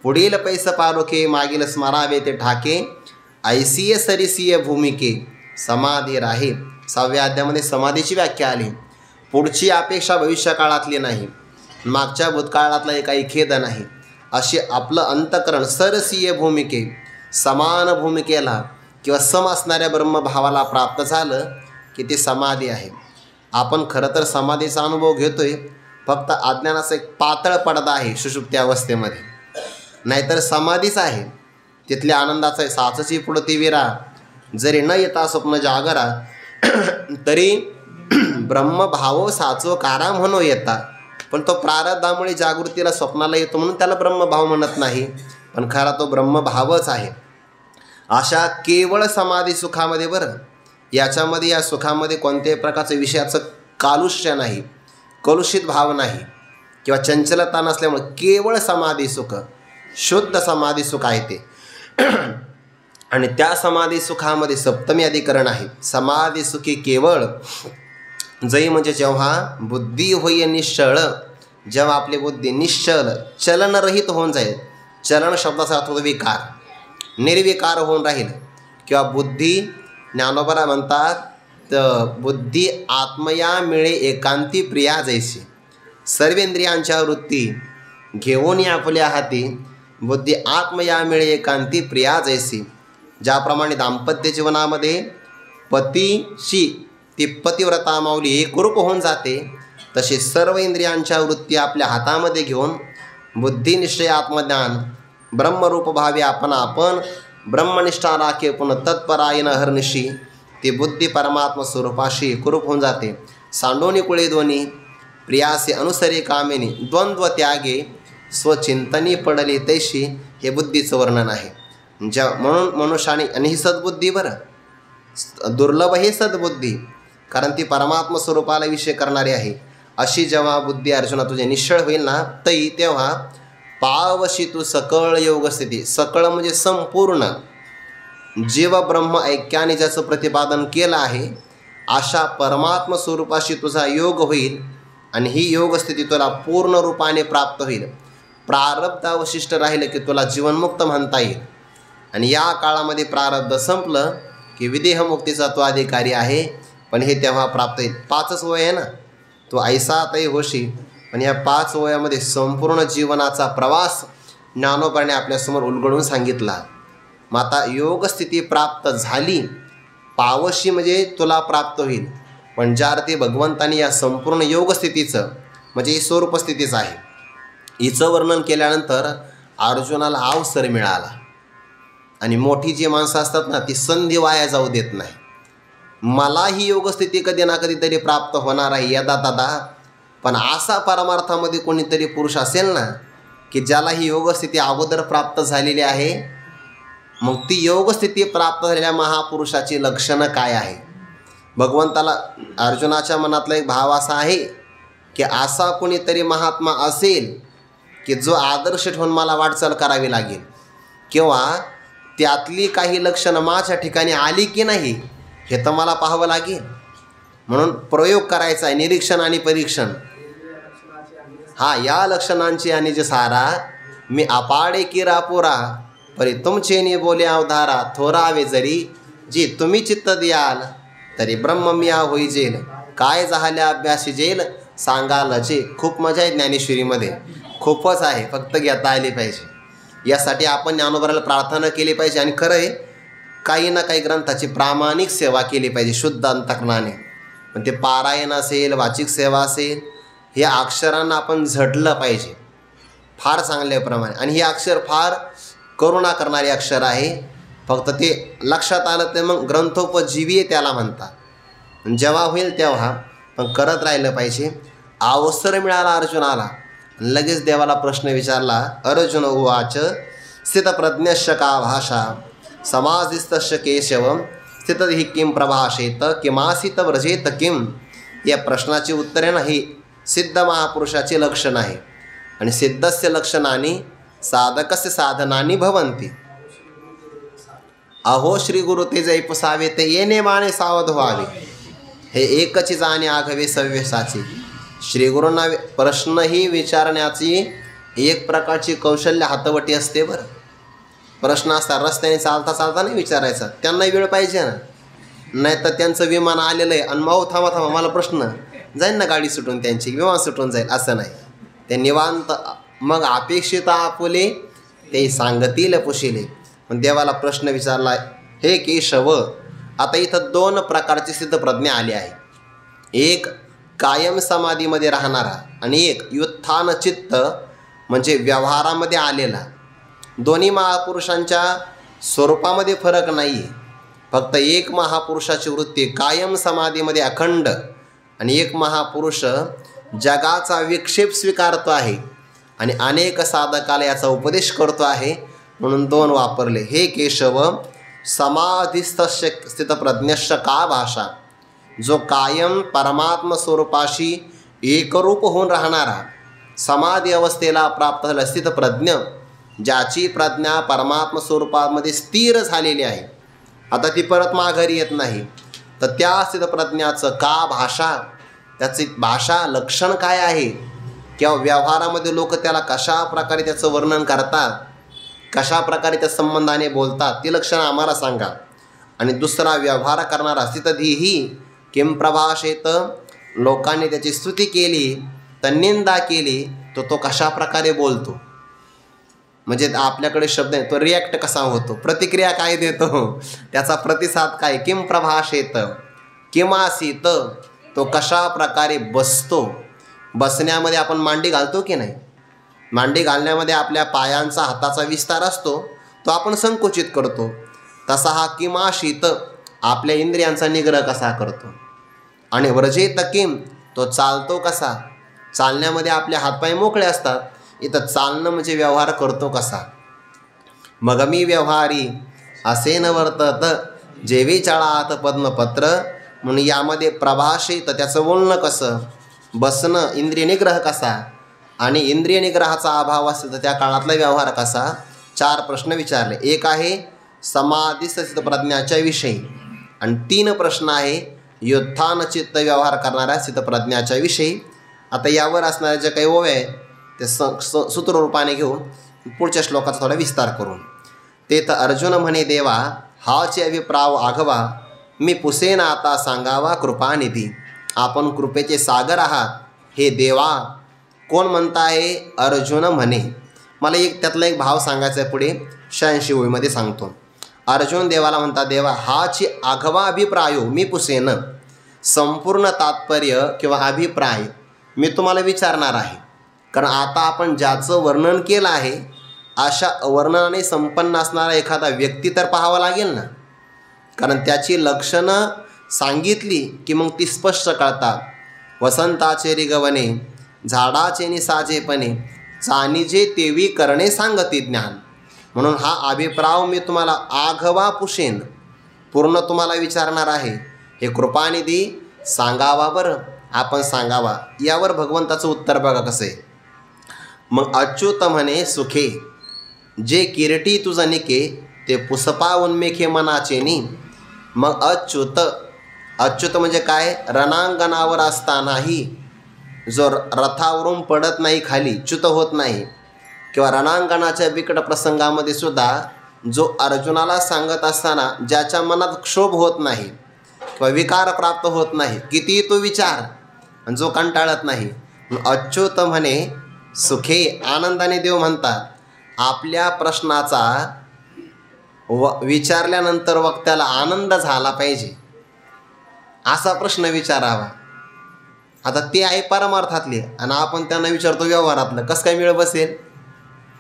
पुढील पैसा पारोखे मागील स्मरावे ते ठाके ऐसीय सरिसीय भूमिके समाधी राहे. 6व्या अध्यायामध्ये समाधीची व्याख्या आली. पुढची अपेक्षा भविष्यकाळातली नाही, मागच्या भूतकाळातला काही खेद नाही. असे आपलं अंतकरण सरसीय भूमिके समान भूमिकेला किंवा सम असणाऱ्या ब्रह्मभावाला प्राप्त झालं की ते समाधी आहे. आपण खरं तर समाधीचा अनुभव घेतोय, फक्त अज्ञानाचा एक पातळ पडदा आहे सुषुप्ती अवस्थेमध्ये, नाहीतर समाधीच आहे. तिथल्या आनंदाचा साचची पुढती विरा जरी न येता स्वप्न जागरा तरी ब्रह्मभाव साचो कारा म्हणू येता. पण तो प्रारब्धामुळे जागृतीला स्वप्नाला येतो म्हणून त्याला ब्रह्मभाव म्हणत नाही, पण खरा तो ब्रह्मभावच आहे. अशा केवळ समाधी सुखामध्ये, बरं याच्यामध्ये या सुखामध्ये कोणत्याही प्रकारचं विषयाचं कालुष्य नाही, कलुषित भाव नाही किंवा चंचलता नसल्यामुळे केवळ समाधी सुख, शुद्ध समाधी सुख आहे ते. आणि त्या समाधी सुखामध्ये सप्तमी अधिकरण आहे. समाधी सुखी केवळ जै म्हणजे जेव्हा बुद्धी होई निश्चळ, जेव्हा आपली बुद्धी निश्चल चलनरहित होऊन जाईल. चलन शब्दाचा अर्थ होतो विकार, निर्विकार होऊन राहील. किंवा बुद्धी ज्ञानोबा म्हणतात तर बुद्धी आत्मया मिळे एकांती प्रिया जैसी. सर्वेंद्रियांच्या वृत्ती घेऊन आपल्या हाती बुद्धी आत्मया मिळे एकांती प्रिया जैसी. ज्याप्रमाणे दाम्पत्य जीवनामध्ये पतीशी ती पतिव्रता माऊली एकरूप होऊन जाते, तसे सर्व इंद्रियांच्या वृत्ती आपल्या हातामध्ये घेऊन बुद्धिनिश्चय आत्मज्ञान ब्रह्मरूप भावी आपण ब्रह्मनिष्ठा राखे पुन्हा तत्परायण हरनिशी ती बुद्धी परमात्मा स्वरूपाशी एकरूप होऊन जाते. सांडोनी कुळे दोन्ही प्रियासे अनुसरे कामेनी द्वंद्व त्यागे स्वचिंतनी पडली तैशी, हे बुद्धीचं वर्णन आहे. म्हणून मनुष्याने, आणि ही सद्बुद्धी, बरं दुर्लभ हे सद्बुद्धी, कारण ती परमात्म स्वरूपाला विषय करणारी आहे. अशी जेव्हा बुद्धी अर्जुना तुझे निश्चळ होईल ना, तै तेव्हा पावशी तू सकळ योगस्थिती. सकळ म्हणजे संपूर्ण जीव ब्रह्म ऐक्याने ज्याचं प्रतिपादन केलं आहे, अशा परमात्म स्वरूपाशी तुझा योग होईल आणि ही योगस्थिती तुला पूर्ण रूपाने प्राप्त होईल. प्रारब्ध अवशिष्ट राहिलं की तुला जीवनमुक्त म्हणता येईल. आणि या काळामध्ये प्रारब्ध संपलं की विदेहमुक्तीचा तो अधिकारी आहे, पण हे तेव्हा प्राप्त होईल. 5च वय आहे ना, तो ऐसा तै होशी. पण या 5 वयामध्ये संपूर्ण जीवनाचा प्रवास ज्ञानोबाने आपल्यासमोर उलगडून सांगितला. मग आता योगस्थिती प्राप्त झाली, पावशी म्हणजे तुला प्राप्त होईल. पण ज्या अर्थी भगवंतांनी या संपूर्ण योगस्थितीचं म्हणजे ही स्वरूपस्थितीच आहे, हिचं वर्णन केल्यानंतर अर्जुनाला अवसर मिळाला. आणि मोठी जी माणसं असतात ना, ती संधी वाया जाऊ देत नाही. मला ही योगस्थिती कधी ना कधीतरी प्राप्त होणार आहे यदा तदा. पण असा परमार्थामध्ये कोणीतरी पुरुष असेल ना की ज्याला ही योगस्थिती अगोदर प्राप्त झालेली आहे, मग ती योगस्थिती प्राप्त झालेल्या महापुरुषाची लक्षणं काय आहे. भगवंताला अर्जुनाच्या मनातला एक भाव असा आहे की असा कोणीतरी महात्मा असेल की जो आदर्श ठेवून मला वाटचाल करावी लागेल, किंवा त्यातली काही लक्षणं माझ्या ठिकाणी आली की नाही हे तर मला पाहावं लागेल. म्हणून प्रयोग करायचा आहे, निरीक्षण आणि परीक्षण. या लक्षणांची आणि जे सारा मी अपाडे की रापुरा परी तुमचे बोले अवधारा. थोरावे जरी जी तुम्ही चित्त द्याल तरी ब्रह्म मिया होईजेल. काय झाल्या अभ्यासी जेल सांगाल जे. खूप मजा आहे ज्ञानेश्वरीमध्ये, खूपच आहे, फक्त घेता आली पाहिजे. यासाठी आपण ज्ञानोबाला प्रार्थना केली पाहिजे. आणि खरं आहे, काही ना काही ग्रंथाची प्रामाणिक सेवा केली पाहिजे शुद्ध अंतकरणाने. पण ते पारायण असेल, वाचिक सेवा असेल, हे अक्षरांना आपण झटलं पाहिजे फार चांगल्याप्रमाणे. आणि हे अक्षर फार करुणा करणारे अक्षर आहे. फक्त ते लक्षात आलं तर मग ग्रंथोपजीवी त्याला म्हणतात. जेव्हा होईल तेव्हा पण करत राहिलं पाहिजे. अवसर मिळाला अर्जुनाला, लगेच देवाला प्रश्न विचारला. अर्जुन उवाच स्थितप्रज्ञस्य का भाषा समाधिस्तस्य केशव स्थित हि किं प्रभाषेत किमासीत व्रजेत किम. या प्रश्नाचे उत्तर आहे ना, ही सिद्ध महापुरुषाचे लक्षण आहे. आणि सिद्धस्य लक्षणाने साधकस्य साधनानी भवंती. अहो श्री गुरु ते जैपसावे ते येणे माने सावध व्हावे. हे एकची जाणे आघवे सव्यसाची. श्री गुरूंना प्रश्नही विचारण्याची एक प्रकारची कौशल्य हातवटी असते. बरं, प्रश्न असतात रस्त्याने चालता चालता नाही विचारायचा, त्यांनाही वेळ पाहिजे ना. नाही तर त्यांचं विमान आलेलं आहे आणि माऊ थांबा थांबा मला प्रश्न, जाईल ना गाडी सुटून, त्यांची विमान सुटून जाईल, असं नाही. ते निवांत मग अपेक्षित आपुले ते सांगतील पुशिले. पण देवाला प्रश्न विचारला, हे केशव. आता इथं 2 प्रकारची सिद्ध प्रज्ञा आली आहे. एक कायम समाधीमध्ये राहणारा आणि एक व्युत्थान चित्त म्हणजे व्यवहारामध्ये आलेला. दोन्ही महापुरुषांच्या स्वरूपामध्ये फरक नाही आहे. फक्त एक महापुरुषाची वृत्ती कायम समाधीमध्ये अखंड आणि एक महापुरुष जगाचा विक्षेप स्वीकारतो आहे आणि अनेक साधकाला याचा उपदेश करतो आहे. म्हणून 2 वापरले. हे केशव समाधिस्थ स्थितप्रज्ञस्य का भाषा. जो कायम परमात्म स्वरूपाशी एकरूप होऊन राहणारा समाधी अवस्थेला प्राप्त झाला स्थितप्रज्ञ, ज्याची प्रज्ञा परमात्म स्वरूपामध्ये स्थिर झालेली आहे, आता ती परत माघारी येत नाही, तर त्या स्थितप्रज्ञाचं का भाषा, त्याची भाषा लक्षण काय आहे, किंवा व्यवहारामध्ये लोक त्याला कशा प्रकारे त्याचं वर्णन करतात, कशा प्रकारे त्या संबंधाने बोलतात, ती लक्षणं आम्हाला सांगा. आणि दुसरा व्यवहार करणारा स्थितधीही किं प्रभाषेत. लोकांनी त्याची स्तुती केली तर निंदा केली तर तो कशा प्रकारे बोलतो, म्हणजे आपल्याकडे शब्द आहे, तो रिॲक्ट कसा होतो, प्रतिक्रिया काय देतो, त्याचा प्रतिसाद काय. किं प्रभाषेत किमासीत, तो कशा प्रकारे बसतो. बसण्यामध्ये आपण मांडी घालतो की नाही, मांडी घालण्यामध्ये आपल्या पायांचा हाताचा विस्तार असतो, तो आपण संकुचित करतो. तसा हा किमाशीत आपल्या इंद्रियांचा निग्रह कसा करतो. आणि व्रजेत किम, तो चालतो कसा, चालण्यामध्ये आपले हातपाय मोकळे असतात, इथं चालणं म्हणजे व्यवहार करतो कसा. मग मी व्यवहारी असे न वर्तत जेवी चळात पद्मपत्र म्हणून यामध्ये प्रभाषित त्याचं बोलणं कसं, बसणं, इंद्रिय निग्रह कसा आणि इंद्रिय निग्रहाचा अभाव असेल तर त्या काळातला व्यवहार कसा, 4 प्रश्न विचारले. एक आहे समाधीस्थ स्थितप्रज्ञाच्या विषयी आणि 3 प्रश्न आहे युत्थान चित्त व्यवहार करणाऱ्या स्थितप्रज्ञाच्या विषयी. आता यावर असणारे जे काही ओवे आहेत ते सूत्ररूपाने घेऊन पुढच्या श्लोकाचा थोडा विस्तार करून. ते तर अर्जुन म्हणे देवा हाचे अभिप्राव आघवा, मी पुसेन आता सांगावा कृपानिधी. आपण कृपेचे सागर आहात हे देवा. कोण म्हणता आहे? अर्जुन म्हणे. मला त्यातला एक भाव सांगायचा आहे पुढे 86 ओळीमध्ये सांगतो. अर्जुन देवाला म्हणता देवा हाची आघवा अभिप्रायो मी पुसेन. संपूर्ण तात्पर्य किंवा अभिप्राय मी तुम्हाला विचारणार आहे, कारण आता आपण ज्याचं वर्णन केलं आहे अशा वर्णनाने संपन्न असणारा एखादा व्यक्ती तर पाहावा लागेल ना, कारण त्याची लक्षणं सांगितली की मग ती स्पष्ट कळतात. वसंताचे रिगवणे झाडाचे निसाजेपणे, जाणीजे तेवी करणे सांगती ज्ञान. म्हणून हा अभिप्राय मी तुम्हाला आघवा पुसेन पूर्ण तुम्हाला विचारणार आहे. हे कृपानिधी सांगावा बरं, आपण सांगावा. यावर भगवंताचं उत्तर बघा कसं आहे. मग अच्युत म्हणे सुखे, जे किरटी तुझ निके ते पुसपा उन्मेखे मनाचेनी. मग अच्युत, अच्युत म्हणजे काय? रणांगणावर असतानाही जो रथावरून पडत नाही, खाली च्युत होत नाही, किंवा रणांगणाच्या बिकट प्रसंगामध्ये सुद्धा जो अर्जुनाला सांगत असताना ज्याच्या मनात क्षोभ होत नाही किंवा विकार प्राप्त होत नाही, कितीही तो विचार, आणि जो कंटाळत नाही. अच्युत म्हणे सुखे, आनंदाने देव म्हणतात आपल्या प्रश्नाचा विचारल्यानंतर वक्त्याला आनंद झाला पाहिजे असा प्रश्न विचारावा. आता ते आहे परमार्थातले आणि आपण त्यांना विचारतो व्यवहारातलं, कसं काय मिळ बसेल?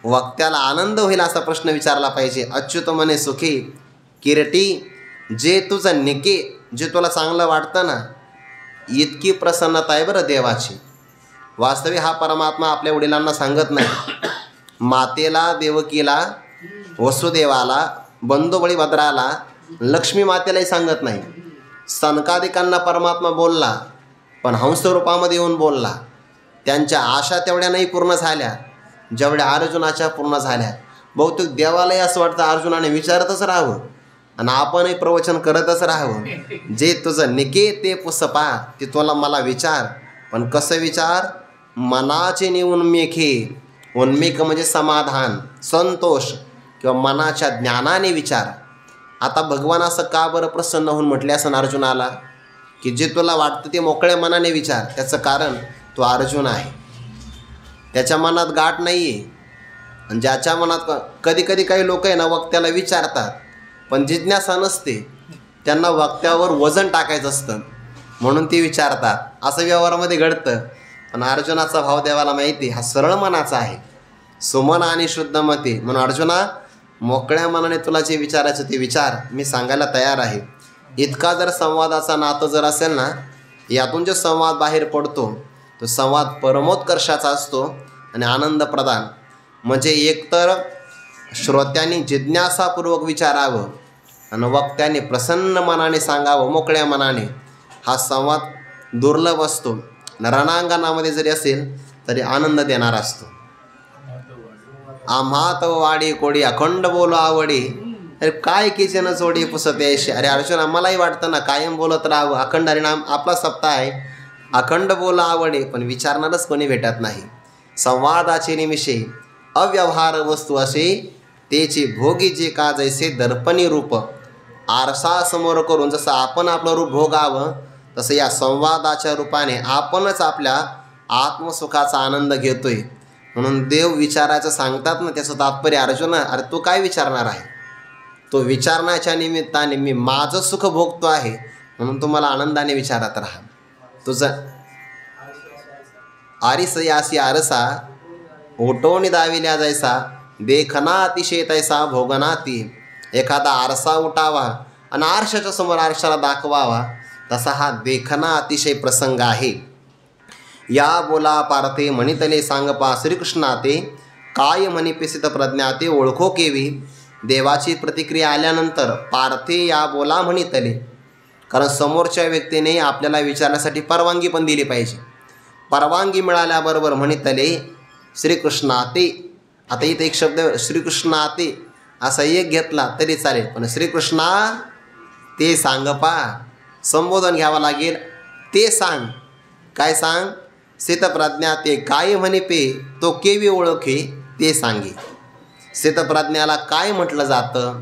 वक्त्याला आनंद होईल असा प्रश्न विचारला पाहिजे. अच्युत म्हणे सुखी किरटी, जे तुझं निके, जे तुला चांगलं वाटतं ना, इतकी प्रसन्नता आहे बरं देवाची. वास्तविक हा परमात्मा आपल्या वडिलांना सांगत नाही, मातेला, देवकीला, वसुदेवाला, बंधुबळी भद्राला, लक्ष्मी मातेलाही सांगत नाही. सनकादिकांना परमात्मा बोलला पण हंसरूपामध्ये येऊन बोलला. त्यांच्या आशा तेवढ्या नाही पूर्ण झाल्या जेवढ्या अर्जुनाच्या पूर्ण झाल्या. बहुतेक देवालाही असं वाटतं अर्जुनाने विचारतच राहावं आणि आपणही प्रवचन करतच राहावं. जे तुझं निके ते पुसपा, ते तुला मला विचार, पण कसं विचार? मनाचे उन्मेखे, उन्मेख म्हणजे समाधान, संतोष किंवा मनाच्या ज्ञानाने विचार. आता भगवान असं का बरं प्रसन्न होऊन म्हटले असं अर्जुनाला की जे तुला वाटतं ते मोकळ्या मनाने विचार? त्याचं कारण तो अर्जुन आहे, त्याच्या मनात गाठ नाही आहे. आणि ज्याच्या मनात कधी कधी काही लोक आहे ना वक्त्याला विचारतात पण जिज्ञासा नसते, त्यांना वक्त्यावर वजन टाकायचं असतं म्हणून ते विचारतात. असं व्यवहारामध्ये घडतं. पण अर्जुनाचा भाव देवाला माहिती हा सरळ मनाचा आहे, सुमन आणि शुद्ध मते. म्हणून अर्जुना मोकळ्या मनाने तुला जे विचारायचं ते विचार, मी सांगायला तयार आहे. इतका जर संवादाचा नातं जर असेल ना, यातून जो संवाद बाहेर पडतो तो संवाद परमोत्कर्षाचा असतो आणि आनंद प्रदान. म्हणजे एकतर श्रोत्यांनी जिज्ञासापूर्वक विचारावं आणि वक्त्याने प्रसन्न मनाने सांगावं, मोकळ्या मनाने. हा संवाद दुर्लभ असतो. रणांगणामध्ये जरी असेल तरी आनंद देणारा असतो. आम्हात वाडी कोडी अखंड बोलो आवडी, अरे काय किचन चोडी पुसते. अरे अर्जुन, आम्हालाही वाटतं ना कायम बोलत राहावं, अखंड हरिनाम आपला सप्ताह आहे, अखंड बोला आवडे, पण विचारणारच कोणी भेटत नाही. संवादाचे निमिषे अव्यवहार वस्तू असे, तेचे भोगी जे का जैसे दर्पणी रूप. आरसा समोर करून जसं आपण आपलं रूप भोगावं तसं या संवादाच्या रूपाने आपणच आपल्या आत्मसुखाचा आनंद घेतोय. म्हणून देव विचारायचं सांगतात ना, त्याचं तात्पर्य अर्जुन, अरे तू काय विचारणार आहे? तो विचारण्याच्या निमित्ताने मी माझं सुख भोगतो आहे म्हणून तुम्हाला आनंदाने विचारत राहा. तुझं आरिसयासी आरसा ओटोनी दाविल्या जैसा, देखना अतिशय तैसा भोगना ती. एखादा आरसा उठावा आणि आरशाच्या समोर आरशाला दाखवावा, तसा हा देखना अतिशय प्रसंग आहे. या बोला पार्थे म्हणितले सांगपा श्रीकृष्णाते, काय म्हणी पिसित प्रज्ञाते ओळखो केवी. देवाची प्रतिक्रिया आल्यानंतर पार्थे या बोला म्हणितले, कारण समोरच्या व्यक्तीने आपल्याला विचारण्यासाठी परवानगी पण दिली पाहिजे. परवानगी मिळाल्याबरोबर म्हणितले श्रीकृष्णाते. आता इथे एक शब्द श्रीकृष्णाते असा एक घेतला तरी चालेल, पण श्रीकृष्णा ते सांग पा, संबोधन घ्यावं लागेल. ते सांग. काय सांग? स्थितप्रज्ञा ते काय म्हणे पे, तो केवी ओळखे ते सांगे. स्थितप्रज्ञाला काय म्हटलं जातं?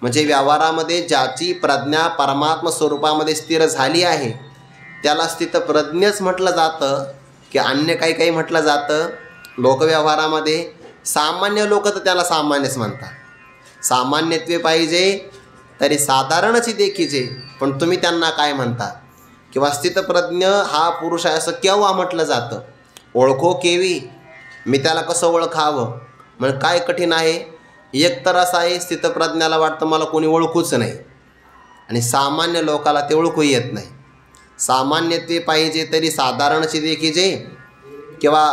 म्हणजे व्यवहारामध्ये ज्याची प्रज्ञा परमात्म स्वरूपामध्ये स्थिर झाली आहे त्याला स्थितप्रज्ञच म्हटलं जातं की अन्य काही म्हटलं जातं? लोकव्यवहारामध्ये सामान्य लोक तर त्याला सामान्यच म्हणतात. सामान्यत्वे पाहिजे तरी साधारणच देखीचे, पण तुम्ही त्यांना काय म्हणता? किंवा स्थितप्रज्ञ हा पुरुष आहे असं केव्हा म्हटलं जातं? ओळखो केवी, मी त्याला कसं ओळखावं? म्हणजे काय कठीण आहे? एक तर असं आहे, स्थितप्रज्ञाला वाटतं मला कोणी ओळखूच नाही, आणि सामान्य लोकाला ते ओळखू येत नाही. सामान्यत्वे पाहिजे तरी साधारणची देखीचे, किंवा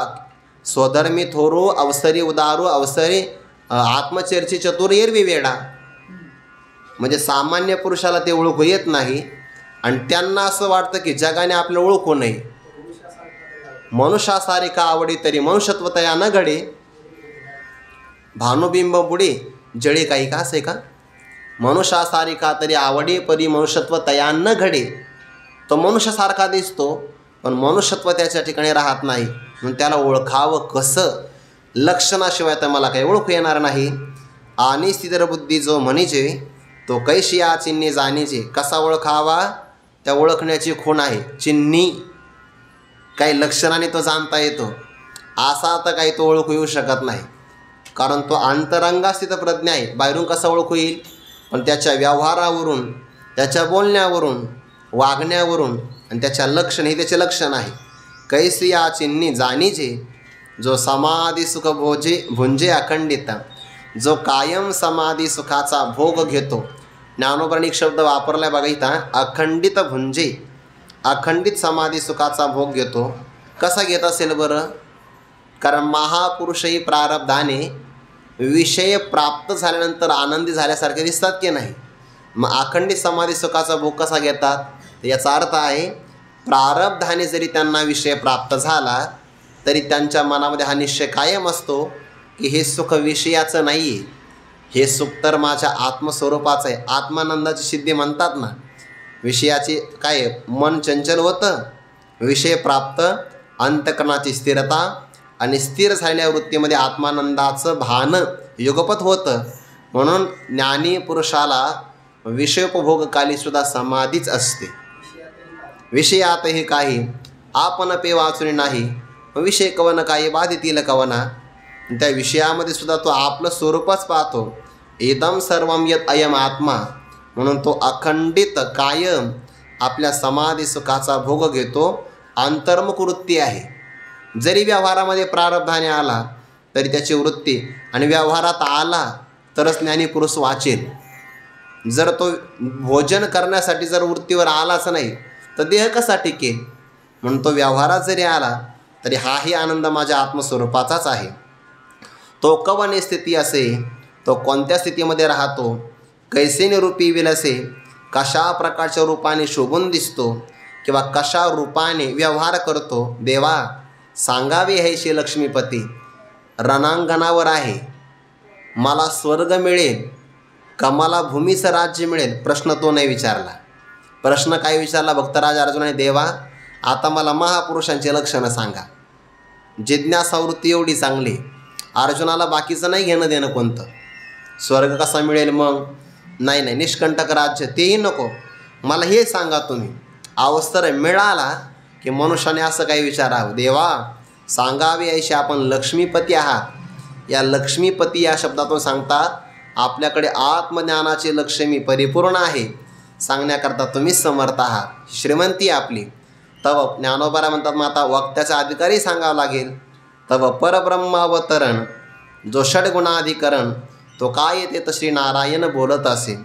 स्वधर्मी थोरू अवसरी उदारू अवसरी आत्मचर्ची चतुर एरवी वेडा. म्हणजे सामान्य पुरुषाला ते ओळखू येत नाही आणि त्यांना असं वाटतं की जगाने आपल्याला ओळखू नये. मनुष्यासारिखा आवडी तरी मनुष्यत्व तया न घडे. भानुबिंब बुडे जळे काही का असे का? मनुष्यासारिखा तरी आवडी परी मनुष्यत्व तया न घडे. तो मनुष्यासारखा दिसतो पण मनुष्यत्व त्याच्या ठिकाणी राहत नाही, म्हणून त्याला ओळखावं कसं? लक्षणाशिवाय तर मला काही ओळखू येणार नाही. आणि स्थिरबुद्धी जो म्हणीचे तो कैशी या चिन्हे जाणीचे. कसा ओळखावा? त्या ओळखण्याची खूण आहे. चिन्ही काही लक्षणाने तो जाणता येतो, असा तर काही तो ओळखू येऊ शकत नाही, कारण तो अंतरंगा स्थितप्रज्ञ आहे. बाहेरून कसा ओळखू येईल? पण त्याच्या व्यवहारावरून, त्याच्या बोलण्यावरून, वागण्यावरून, आणि त्याच्या लक्षण हे त्याचे लक्षण आहे. कैसी या चिन्ही जाणीचे जो समाधी सुख भुंजे अखंडित. जो कायम समाधी सुखाचा भोग घेतो. ज्ञानोबरांनी एक शब्द वापरला बघा इथं, अखंडित भुंजे. अखंडित समाधी सुखाचा भोग घेतो. कसा घेत असेल बरं? कारण महापुरुषही प्रारब्धाने विषय प्राप्त झाल्यानंतर आनंदी झाल्यासारखे दिसतात की नाही? मग अखंडित समाधी सुखाचा भोग कसा घेतात? याचा अर्थ आहे प्रारब्धाने जरी त्यांना विषय प्राप्त झाला तरी त्यांच्या मनामध्ये हा निश्चय कायम असतो की हे सुख विषयाचं नाही आहे, हे सुख तर माझ्या आत्मस्वरूपाचं आहे. आत्मानंदाची सिद्धी म्हणतात ना. विषयाची काय मन चंचल होतं, विषय प्राप्त, अंतकरणाची स्थिरता, आणि स्थिर झालेल्या वृत्तीमध्ये आत्मानंदाचं भान युगपत होतं. म्हणून ज्ञानी पुरुषाला विषयोपभोगकालीसुद्धा समाधीच असते. विषयातही काही आपण पे वाचून नाही, विषय कवन काही बाधितील कवना. त्या विषयामध्ये सुद्धा तो आपलं स्वरूपच पाहतो. इदम सर्वम यत अयम आत्मा. म्हणून तो अखंडित कायम आपल्या समाधी सुखाचा भोग घेतो. अंतर्मुख वृत्ती आहे. जरी व्यवहारामध्ये प्रारब्धाने आला तरी त्याची वृत्ती, आणि व्यवहारात आला तरच ज्ञानी पुरुष वाचेल. जर तो भोजन करण्यासाठी जर वृत्तीवर आलाच नाही तर देह कसा टिकेल? म्हणून तो व्यवहारात जरी आला तरी हाही आनंद माझ्या आत्मस्वरूपाचाच आहे. तो कवने स्थिती असे, तो कोणत्या स्थितीमध्ये राहतो? कैसे निरूपी विलसे, कशा प्रकारच्या रूपाने शोभून दिसतो किंवा कशा रूपाने व्यवहार करतो? देवा सांगावे हैशे लक्ष्मीपती. रणांगणावर आहे, मला स्वर्ग मिळेल का मला भूमीचं राज्य मिळेल? प्रश्न तो नाही विचारला. प्रश्न काय विचारला भक्तराज अर्जुनाने? देवा आता मला महापुरुषांचे लक्षणं सांगा. जिज्ञासावृत्ती एवढी चांगली. अर्जुनाला बाकीचं नाही घेणं देणं कोणतं. स्वर्ग कसा मिळेल मग? नाही, निष्कंटक राज्य तेही नको, मला हे सांगा तुम्ही. अवसर मिळाला की मनुष्याने असं काही विचारावं, देवा सांगावे ऐशी आपण लक्ष्मीपती आहात. या लक्ष्मीपती या शब्दातून सांगतात आपल्याकडे आत्मज्ञानाची लक्ष्मी परिपूर्ण आहे, सांगण्याकरता तुम्हीच समर्थ आहात. श्रीमंती आपली. तव ज्ञानोबारा म्हणतात मग आता वक्त्याचा अधिकारही सांगावं लागेल. तव परब्रह्मावतरण जो षडगुणाधिकरण, तो काय येते तर श्री नारायण बोलत असे.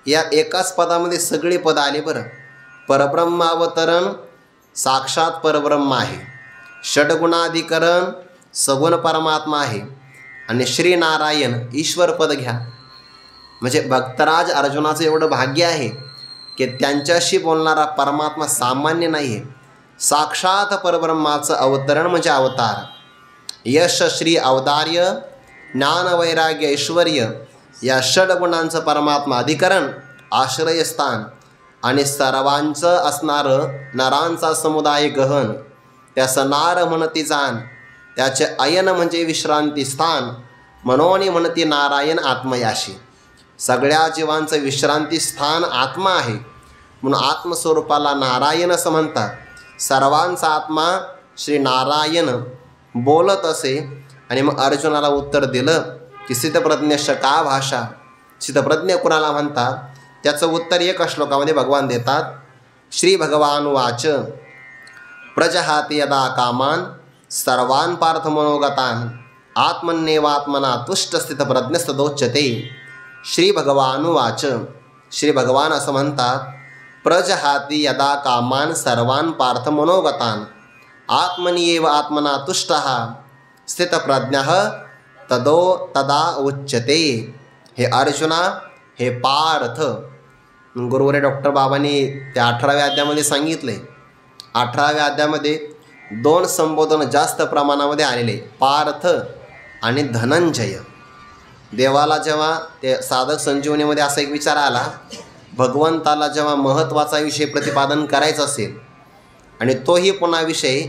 या एकाच पदामध्ये सगळे पद आले बरं. परब्रह्मावतरण साक्षात परब्रह्म आहे, षडगुणाधिकरण सगुण परमात्मा आहे, आणि श्री नारायण ईश्वर पद घ्या. म्हणजे भक्तराज अर्जुनाचं एवढं भाग्य आहे की त्यांच्याशी बोलणारा परमात्मा सामान्य नाही आहे, साक्षात परब्रह्माचं अवतरण म्हणजे अवतार. यश, श्री, औदार्य, ज्ञान, वैराग्य, ऐश्वर्य या षडगुणांचं परमात्मा अधिकरण, आश्रयस्थान आणि सर्वांचं असणारं नरांचा समुदाय गहन. त्याचं नार म्हणती जाण, त्याचे अयन म्हणजे विश्रांती स्थान. मनोनी म्हणती नारायण आत्मयाशी. सगळ्या जीवांचं विश्रांती स्थान आत्मा आहे, म्हणून आत्मस्वरूपाला नारायण असं म्हणतात. सर्वांचा आत्मा श्री नारायण बोलत असे. आणि मग अर्जुनाला उत्तर दिलं की स्थितप्रज्ञश का भाषा. स्थितप्रज्ञ कुणाला म्हणतात त्याचं उत्तर एका श्लोकामध्ये भगवान देतात. श्री भगवान वाच प्रजहाति यदा कामान सर्वान् पार्थ मनोगतान आत्मन्येवात्मना तुष्ट स्थितप्रज्ञस्तदोच्यते. श्री भगवान वाच, श्री भगवान असं म्हणतात, प्रजहाति यदा कामान सर्वान् पार्थ मनोगतान आत्मन्येव आत्मना तुष्टः स्थितप्रज्ञः तदा उच्यते. हे अर्जुना, हे पार्थ. गुरुवरे डॉक्टर बाबांनी त्या 18व्या अध्यायामध्ये सांगितले. 18व्या अध्यायामध्ये 2 संबोधन जास्त प्रमाणामध्ये आलेले, पार्थ आणि धनंजय. देवाला जेव्हा ते साधक संजीवनीमध्ये असा एक विचार आला, भगवंताला जेव्हा महत्त्वाचा विषय प्रतिपादन करायचा असेल आणि तोही पुन्हा विषय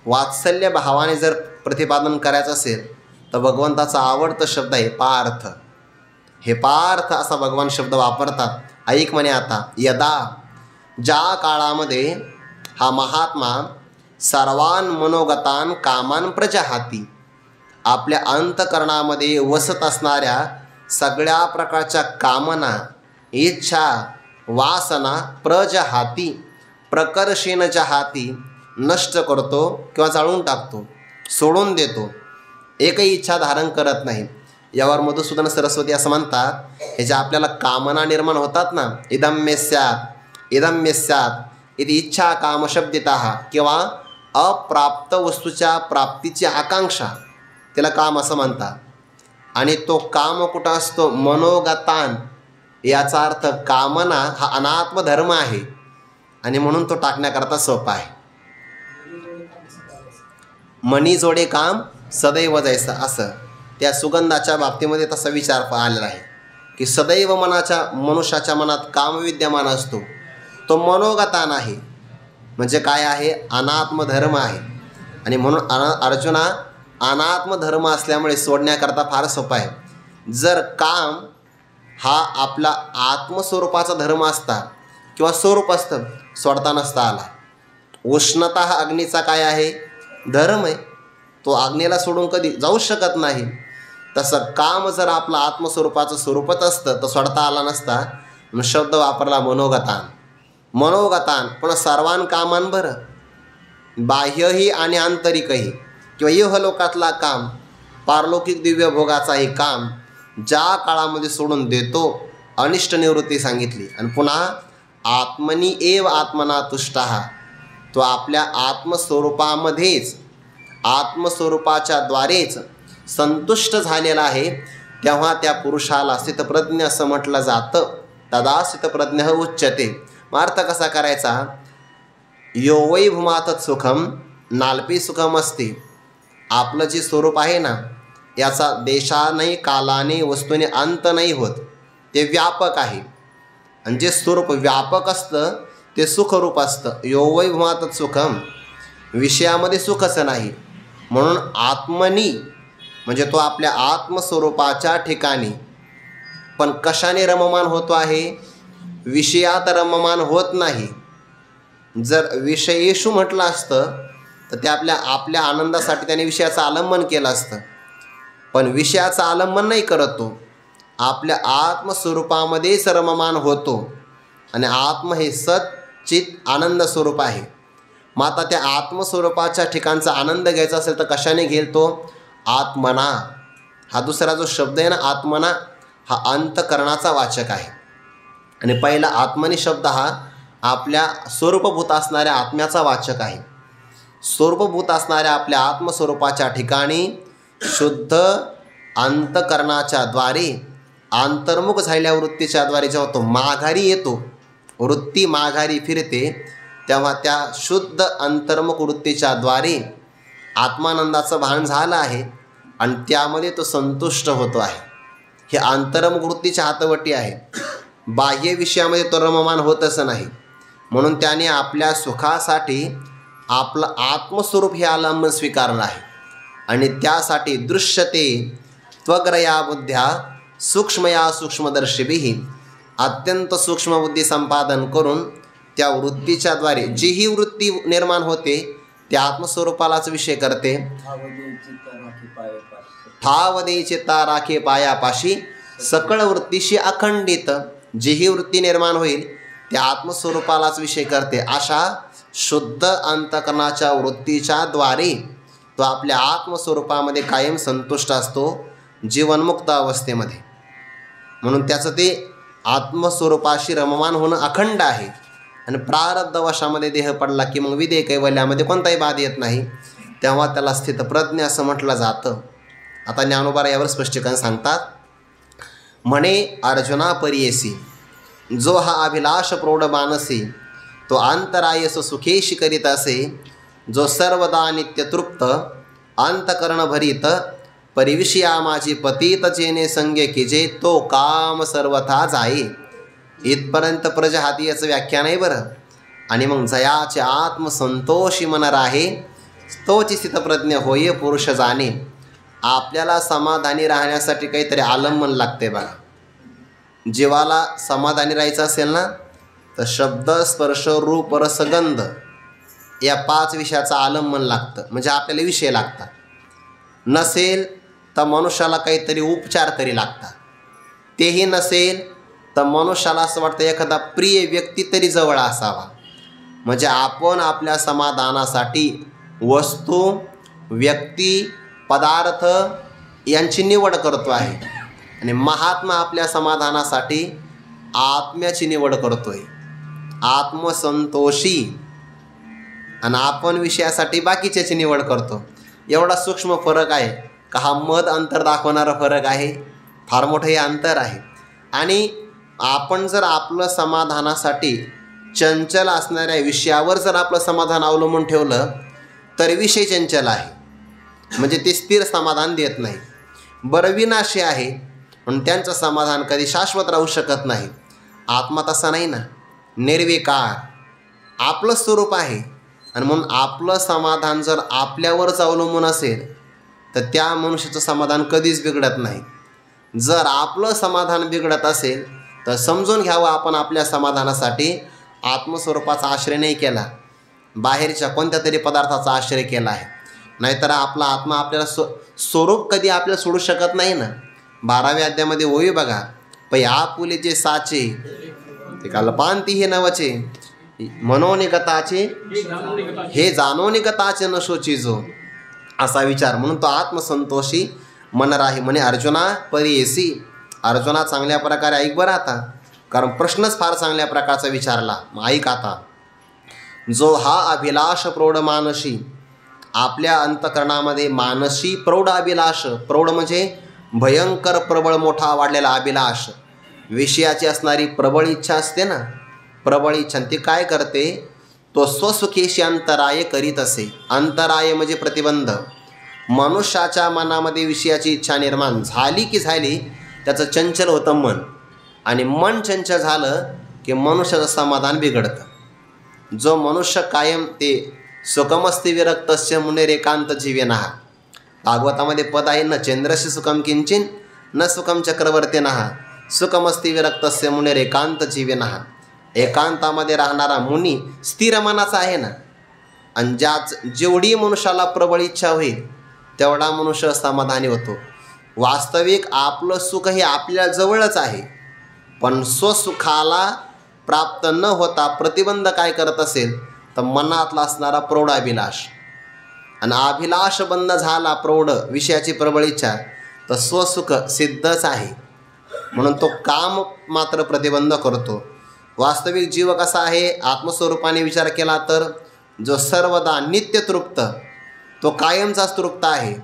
वात्सल्य भावाने जर प्रतिपादन करायचं असेल तर भगवंताचा आवडता शब्द आहे पार्थ. हे पार्थ असा भगवान शब्द वापरतात. ऐक म्हणे आता, यदा ज्या काळामध्ये हा महात्मा सर्वान मनोगतान कामान प्रजहाती, आपल्या अंतकरणामध्ये वसत असणाऱ्या सगळ्या प्रकारच्या कामना, इच्छा, वासना प्रजहाती प्रकर्षेनच्या हाती नष्ट करतो किंवा जाळून टाकतो, सोडून देतो, एकही इच्छा धारण करत नाही. यावर मधुसूदन सरस्वती असं म्हणतात, हे ज्या आपल्याला कामना निर्माण होतात ना, इदम्य स्यात् इति इच्छा कामशब्दितः, किंवा अप्राप्त वस्तूच्या प्राप्तीची आकांक्षा, त्याला काम असं म्हणतात. आणि तो काम कुठं असतो, मनोगतान. याचा अर्थ कामना हा अनात्म धर्म आहे आणि म्हणून तो टाकण्याकरता सोपा आहे. मनी जोडे काम सदैव जैसा, असं त्या सुगंधाच्या बाबतीमध्ये तसा विचार आलेला आहे की सदैव मनुष्याच्या मनात काम विद्यमान असतो. तो मनोगतान आहे, म्हणजे काय आहे, अनात्म धर्म आहे. आणि म्हणून अर्जुना, अनात्म धर्म असल्यामुळे सोडण्याकरता फार सोपा आहे. जर काम हा आपला आत्मस्वरूपाचा धर्म असता किंवा स्वरूप असतं, सोडता नसता आला. उष्णता हा अग्नीचा काय आहे, धर्म आहे. तो अग्नीला सोडून कधी जाऊ शकत नाही. तसं काम जर आपलं आत्मस्वरूपाचं स्वरूपच असतं तर सोडता आला नसता. म्हणून शब्द वापरला मनोगतान. मनोगतान पण सर्वान कामान, बरं, बाह्यही आणि आंतरिकही, किंवा इहलोकातला काम, पारलौकिक दिव्य भोगाचाही काम ज्या काळामध्ये सोडून देतो, अनिष्ट निवृत्ती सांगितली. आणि पुन्हा आत्मनी एव आत्मना तुष्टः, तो आपल्या आत्मस्वरूपामध्येच, आत्मस्वरूपाच्या द्वारेच संतुष्ट झालेला आहे, तेव्हा त्या पुरुषाला स्थितप्रज्ञ असं म्हटलं जातं. तदा स्थितप्रज्ञ उच्यते. अर्थ कसा करायचा, यो वै भूमातत् सुखम नाल्पी सुखम असते. आपलं जे स्वरूप आहे ना, याचा देशाने, कालाने, वस्तूने अंत नाही होत. ते व्यापक आहे. आणि जे स्वरूप व्यापक असतं ते सुखरूप असतं. यो वै भूमातत् सुखम, विषयामध्ये सुखच नाही. म्हणून आत्मनी म्हणजे तो आपल्या आत्मस्वरूपाच्या ठिकाणी. पण कशाने रममान होतो आहे, विषयात रममान होत नाही. जर विषयेषु म्हटलं असतं तर ते आपल्या आनंदासाठी त्याने विषयाचं आलंबन केलं असतं. पण विषयाचं आलंबन नाही करत, तो आपल्या आत्मस्वरूपामध्येच रममान होतो. आणि आत्म हे सच्चित आनंद स्वरूप आहे. मग आता त्या आत्मस्वरूपाच्या ठिकाणचा आनंद घ्यायचा असेल तर कशाने घेईल तो, आत्मना. हा दुसरा जो शब्द आहे ना, आत्मना, हा अंतकरणाचा वाचक आहे. आणि पहिला आत्मनी शब्द हा आपल्या स्वरूपभूत असणाऱ्या आत्म्याचा वाचक आहे. स्वरूपभूत असणाऱ्या आपल्या आत्मस्वरूपाच्या ठिकाणी शुद्ध अंतकरणाच्या द्वारे, अंतर्मुख झालेल्या वृत्तीच्या द्वारे जेव्हा तो माघारी येतो, वृत्ती माघारी फिरते तेव्हा त्या शुद्ध अंतर्मुख वृत्तीच्या द्वारे आत्मानंदाचं भान झालं आहे आणि त्यामध्ये तो संतुष्ट होतो आहे. हे अंतर्मुख वृत्तीच्या हातवटी आहे. बाह्य विषयामध्ये तो रममान होतच नाही. म्हणून त्याने आपल्या सुखासाठी आपलं आत्मस्वरूप हे आलंबन स्वीकारलं आहे आणि त्यासाठी दृश्यते त्वग्रया बुद्ध्या सूक्ष्मया सूक्ष्मदर्शिभिः अत्यंत सूक्ष्म बुद्धी संपादन करून त्या वृत्तीच्याद्वारे जी ही वृत्ती निर्माण होते त्या आत्मस्वरूपालाच विषय करते. ठाव दे चित्ता राखे पायापाशी सकळ वृत्तीशी अखंडित. जी ही वृत्ती निर्माण होईल त्या आत्मस्वरूपालाच विषय करते. अशा शुद्ध अंतकरणाच्या वृत्तीच्या द्वारे तो आपल्या आत्मस्वरूपामध्ये कायम संतुष्ट असतो जीवनमुक्त अवस्थेमध्ये. म्हणून त्याचं ते आत्मस्वरूपाशी रममान होणं अखंड आहे. आणि प्रारब्धवशामध्ये देह पडला की मग विदेह कैवल्यामध्ये कोणताही बाध येत नाही. तेव्हा त्याला स्थितप्रज्ञ असं म्हटलं जातं. आता ज्ञानोबा यावर स्पष्टीकरण सांगतात. म्हणे अर्जुना परियेसी जो हा अभिलाष प्रौढ मानसी तो अंतरायस सुखेशी करीत असे जो सर्वदा नित्य तृप्त अंतकरण भरीत परिविषया माझी पतीत जेने संगे किजे तो काम सर्वथा जाई. इथपर्यंत प्रजहाती याचं व्याख्यान आहे बरं. आणि मग जयाचे आत्मसंतोषी मन राहे तोची स्थितप्रज्ञ होय पुरुष जाणे. आपल्याला समाधानी राहण्यासाठी काहीतरी आलंबन लागते बघा. जीवाला समाधानी राहायचं असेल ना तर शब्द स्पर्श रूप रसगंध या 5 विषयाचं आलंबन लागतं. म्हणजे आपल्याला विषय लागतात. नसेल तर मनुष्याला काहीतरी उपचार तरी लागतात. तेही नसेल तर मनुष्याला असं वाटतं एखादा प्रिय व्यक्ती तरी जवळ असावा. म्हणजे आपण आपल्या समाधानासाठी वस्तू व्यक्ती पदार्थ यांची निवड करतो आहे आणि महात्मा आपल्या समाधानासाठी आत्म्याची निवड करतोय आत्मसंतोषी. आणि आपण विषयासाठी बाकीच्याची निवड करतो. एवढा सूक्ष्म फरक आहे का हा मध अंतर दाखवणारा फरक आहे. फार मोठं हे अंतर आहे. आणि आपण जर आपलं समाधानासाठी चंचल असणाऱ्या विषयावर जर आपलं समाधान अवलंबून ठेवलं तर विषय चंचल आहे. म्हणजे ते स्थिर समाधान देत नाही. बरं विनाशी आहे म्हणून त्यांचं समाधान कधी शाश्वत राहू शकत नाही. आत्मा तसा नाही ना. निर्विकार आपलं स्वरूप आहे. आणि म्हणून आपलं समाधान जर आपल्यावरच अवलंबून असेल तर त्या मनुष्याचं समाधान कधीच बिघडत नाही. जर आपलं समाधान बिघडत असेल तर समजून घ्यावं आपण आपल्या समाधानासाठी आत्मस्वरूपाचा आश्रय नाही केला, बाहेरच्या कोणत्या तरी पदार्थाचा आश्रय केला आहे. नाहीतर आपला आत्मा आपल्याला स्वरूप कधी आपल्याला सोडू शकत नाही ना. 12व्या अध्यायामध्ये होई बघा. पै आपुलेचे साचे ते कल्पांती हे नवचे मनोनिगताचे हे जाणोनिगताचे नशोची जो असा विचार. म्हणून तो आत्मसंतोषी मन राही. म्हणे अर्जुना परियेसी. अर्जुना चांगल्या प्रकारे ऐक बरं आता, कारण प्रश्नच फार चांगल्या प्रकारचा विचारला. मग ऐक आता. जो हा अभिलाष प्रौढ मानसी आपल्या अंतकरणामध्ये मानसी प्रौढ अभिलाष. प्रौढ म्हणजे भयंकर प्रबळ मोठा वाढलेला अभिलाष. विषयाची असणारी प्रबळ इच्छा असते ना, प्रबळ इच्छा. ती काय करते तो स्वसुखेशी अंतराय करीत असे. अंतराय म्हणजे प्रतिबंध. मनुष्याच्या मनामध्ये विषयाची इच्छा निर्माण झाली की झाली त्याचं चंचल होतं मन. आणि मन चंचल झालं की मनुष्याचं समाधान बिघडतं. जो मनुष्य कायम ते सुखमस्ती विरक्तस्य मुनिरेकांत जीवेनः. भागवतामध्ये पद आहे न चंद्रशी सुखम किंचिन न सुखम चक्रवर्तीनः सुखमस्ती विरक्तस्य मुनिरेकांत जीवेनः. एकांतामध्ये राहणारा मुनी स्थिर मनाचा आहे ना. आणि जेवढी मनुष्याला प्रबळ इच्छा होईल तेवढा मनुष्य समाधानी होतो. वास्तविक आपलं सुख हे आपल्या जवळच आहे. पण स्वसुखाला प्राप्त न होता प्रतिबंध काय करत असेल तर मनातला असणारा प्रौढ अभिलाष. आणि अभिलाष बंद झाला प्रौढ विषयाची प्रबळ इच्छा तर स्वसुख सिद्धच आहे. म्हणून तो काम मात्र प्रतिबंध करतो. वास्तविक जीव कसा आहे आत्मस्वरूपाने विचार केला तर जो सर्वदा नित्य तृप्त तो कायमचाच तृप्त आहे.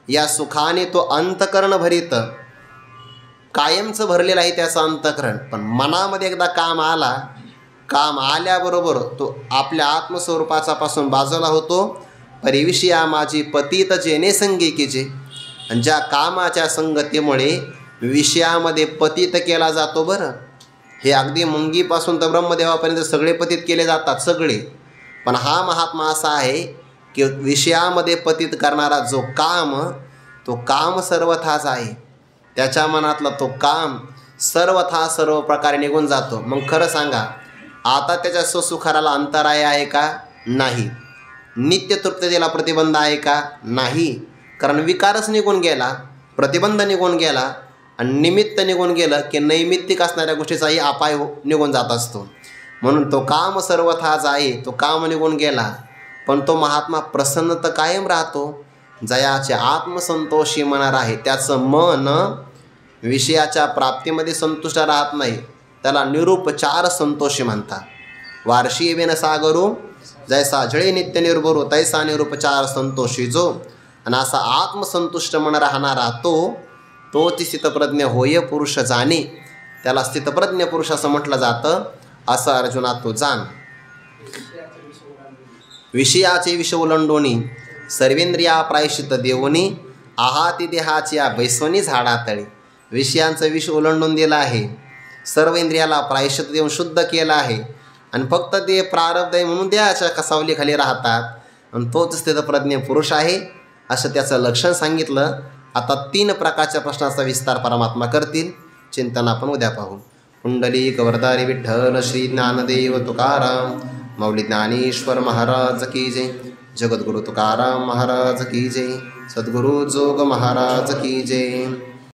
या सुखाने तो अंतकरण भरीत कायमचं भरलेलं आहे त्याचं अंतकरण. पण मनामध्ये एकदा काम आला काम आल्याबरोबर तो आपल्या आत्मस्वरूपाचा पासून बाजूला होतो. परिविषया माझी पतित जेने संगी कीजे. आणि ज्या कामाच्या संगतीमुळे विषयामध्ये पतित केला जातो. बरं, हे अगदी मुंगीपासून तर ब्रह्मदेवापर्यंत सगळे पतित केले जातात, सगळे. पण हा महात्मा असा आहे की विषयामध्ये पतित करणारा जो काम, तो काम सर्वथाच आहे. त्याच्या मनातला तो काम सर्वथा सर्व प्रकारे निघून जातो. मग खरं सांगा, आता त्याच्या सुखाराला अंतराय आहे का? नाही. नित्य तृप्ततेला प्रतिबंध आहे का? नाही. कारण विकारच निघून गेला, प्रतिबंध निघून गेला, आणि निमित्त निघून गेलं की नैमित्तिक असणाऱ्या गोष्टीचाही अपाय निघून जात असतो. म्हणून तो काम सर्वथाच आहे, तो काम निघून गेला. पण तो महात्मा प्रसन्न तर कायम राहतो. जयाचे आत्मसंतोषी मन आहे. त्याचं मन विषयाच्या प्राप्तीमध्ये संतुष्ट राहत नाही. त्याला निरुपचार संतोषी म्हणतात. वार्षी येवेन सागरू जैसा जळे नित्य निर्भरू तैसा निरुपचार संतोषी जो. आणि असा आत्मसंतुष्ट मन राहणारा तोच स्थितप्रज्ञ होय पुरुष जाणे. त्याला स्थितप्रज्ञ पुरुष असं म्हटलं जातं. असं अर्जुना तो जाण. विषयाचे विष ओलांडोनी सर्वेंद्रिया प्रायश्चित देवोनी आहाती देहाच्या बैसवनी झाडातळी. विषयांचं विष ओलांडून दिलं आहे, सर्व इंद्रियाला प्रायश्चित देऊन शुद्ध केलं आहे. आणि फक्त ते प्रारब्ध आहे म्हणून देहाच्या कसावलीखाली राहतात. आणि तोच स्थितप्रज्ञ पुरुष आहे असं त्याचं लक्षण सांगितलं. आता 3 प्रकारच्या प्रश्नाचा विस्तार परमात्मा करतील. चिंतन आपण उद्या पाहू. पुंडलिक वरदारी विठ्ठल श्री ज्ञानदेव तुकाराम माऊली ज्ञानेश्वर महाराज की जय. जगद्गुरु तुकाराम महाराज की जय. सद्गुरु जोग महाराज की जय.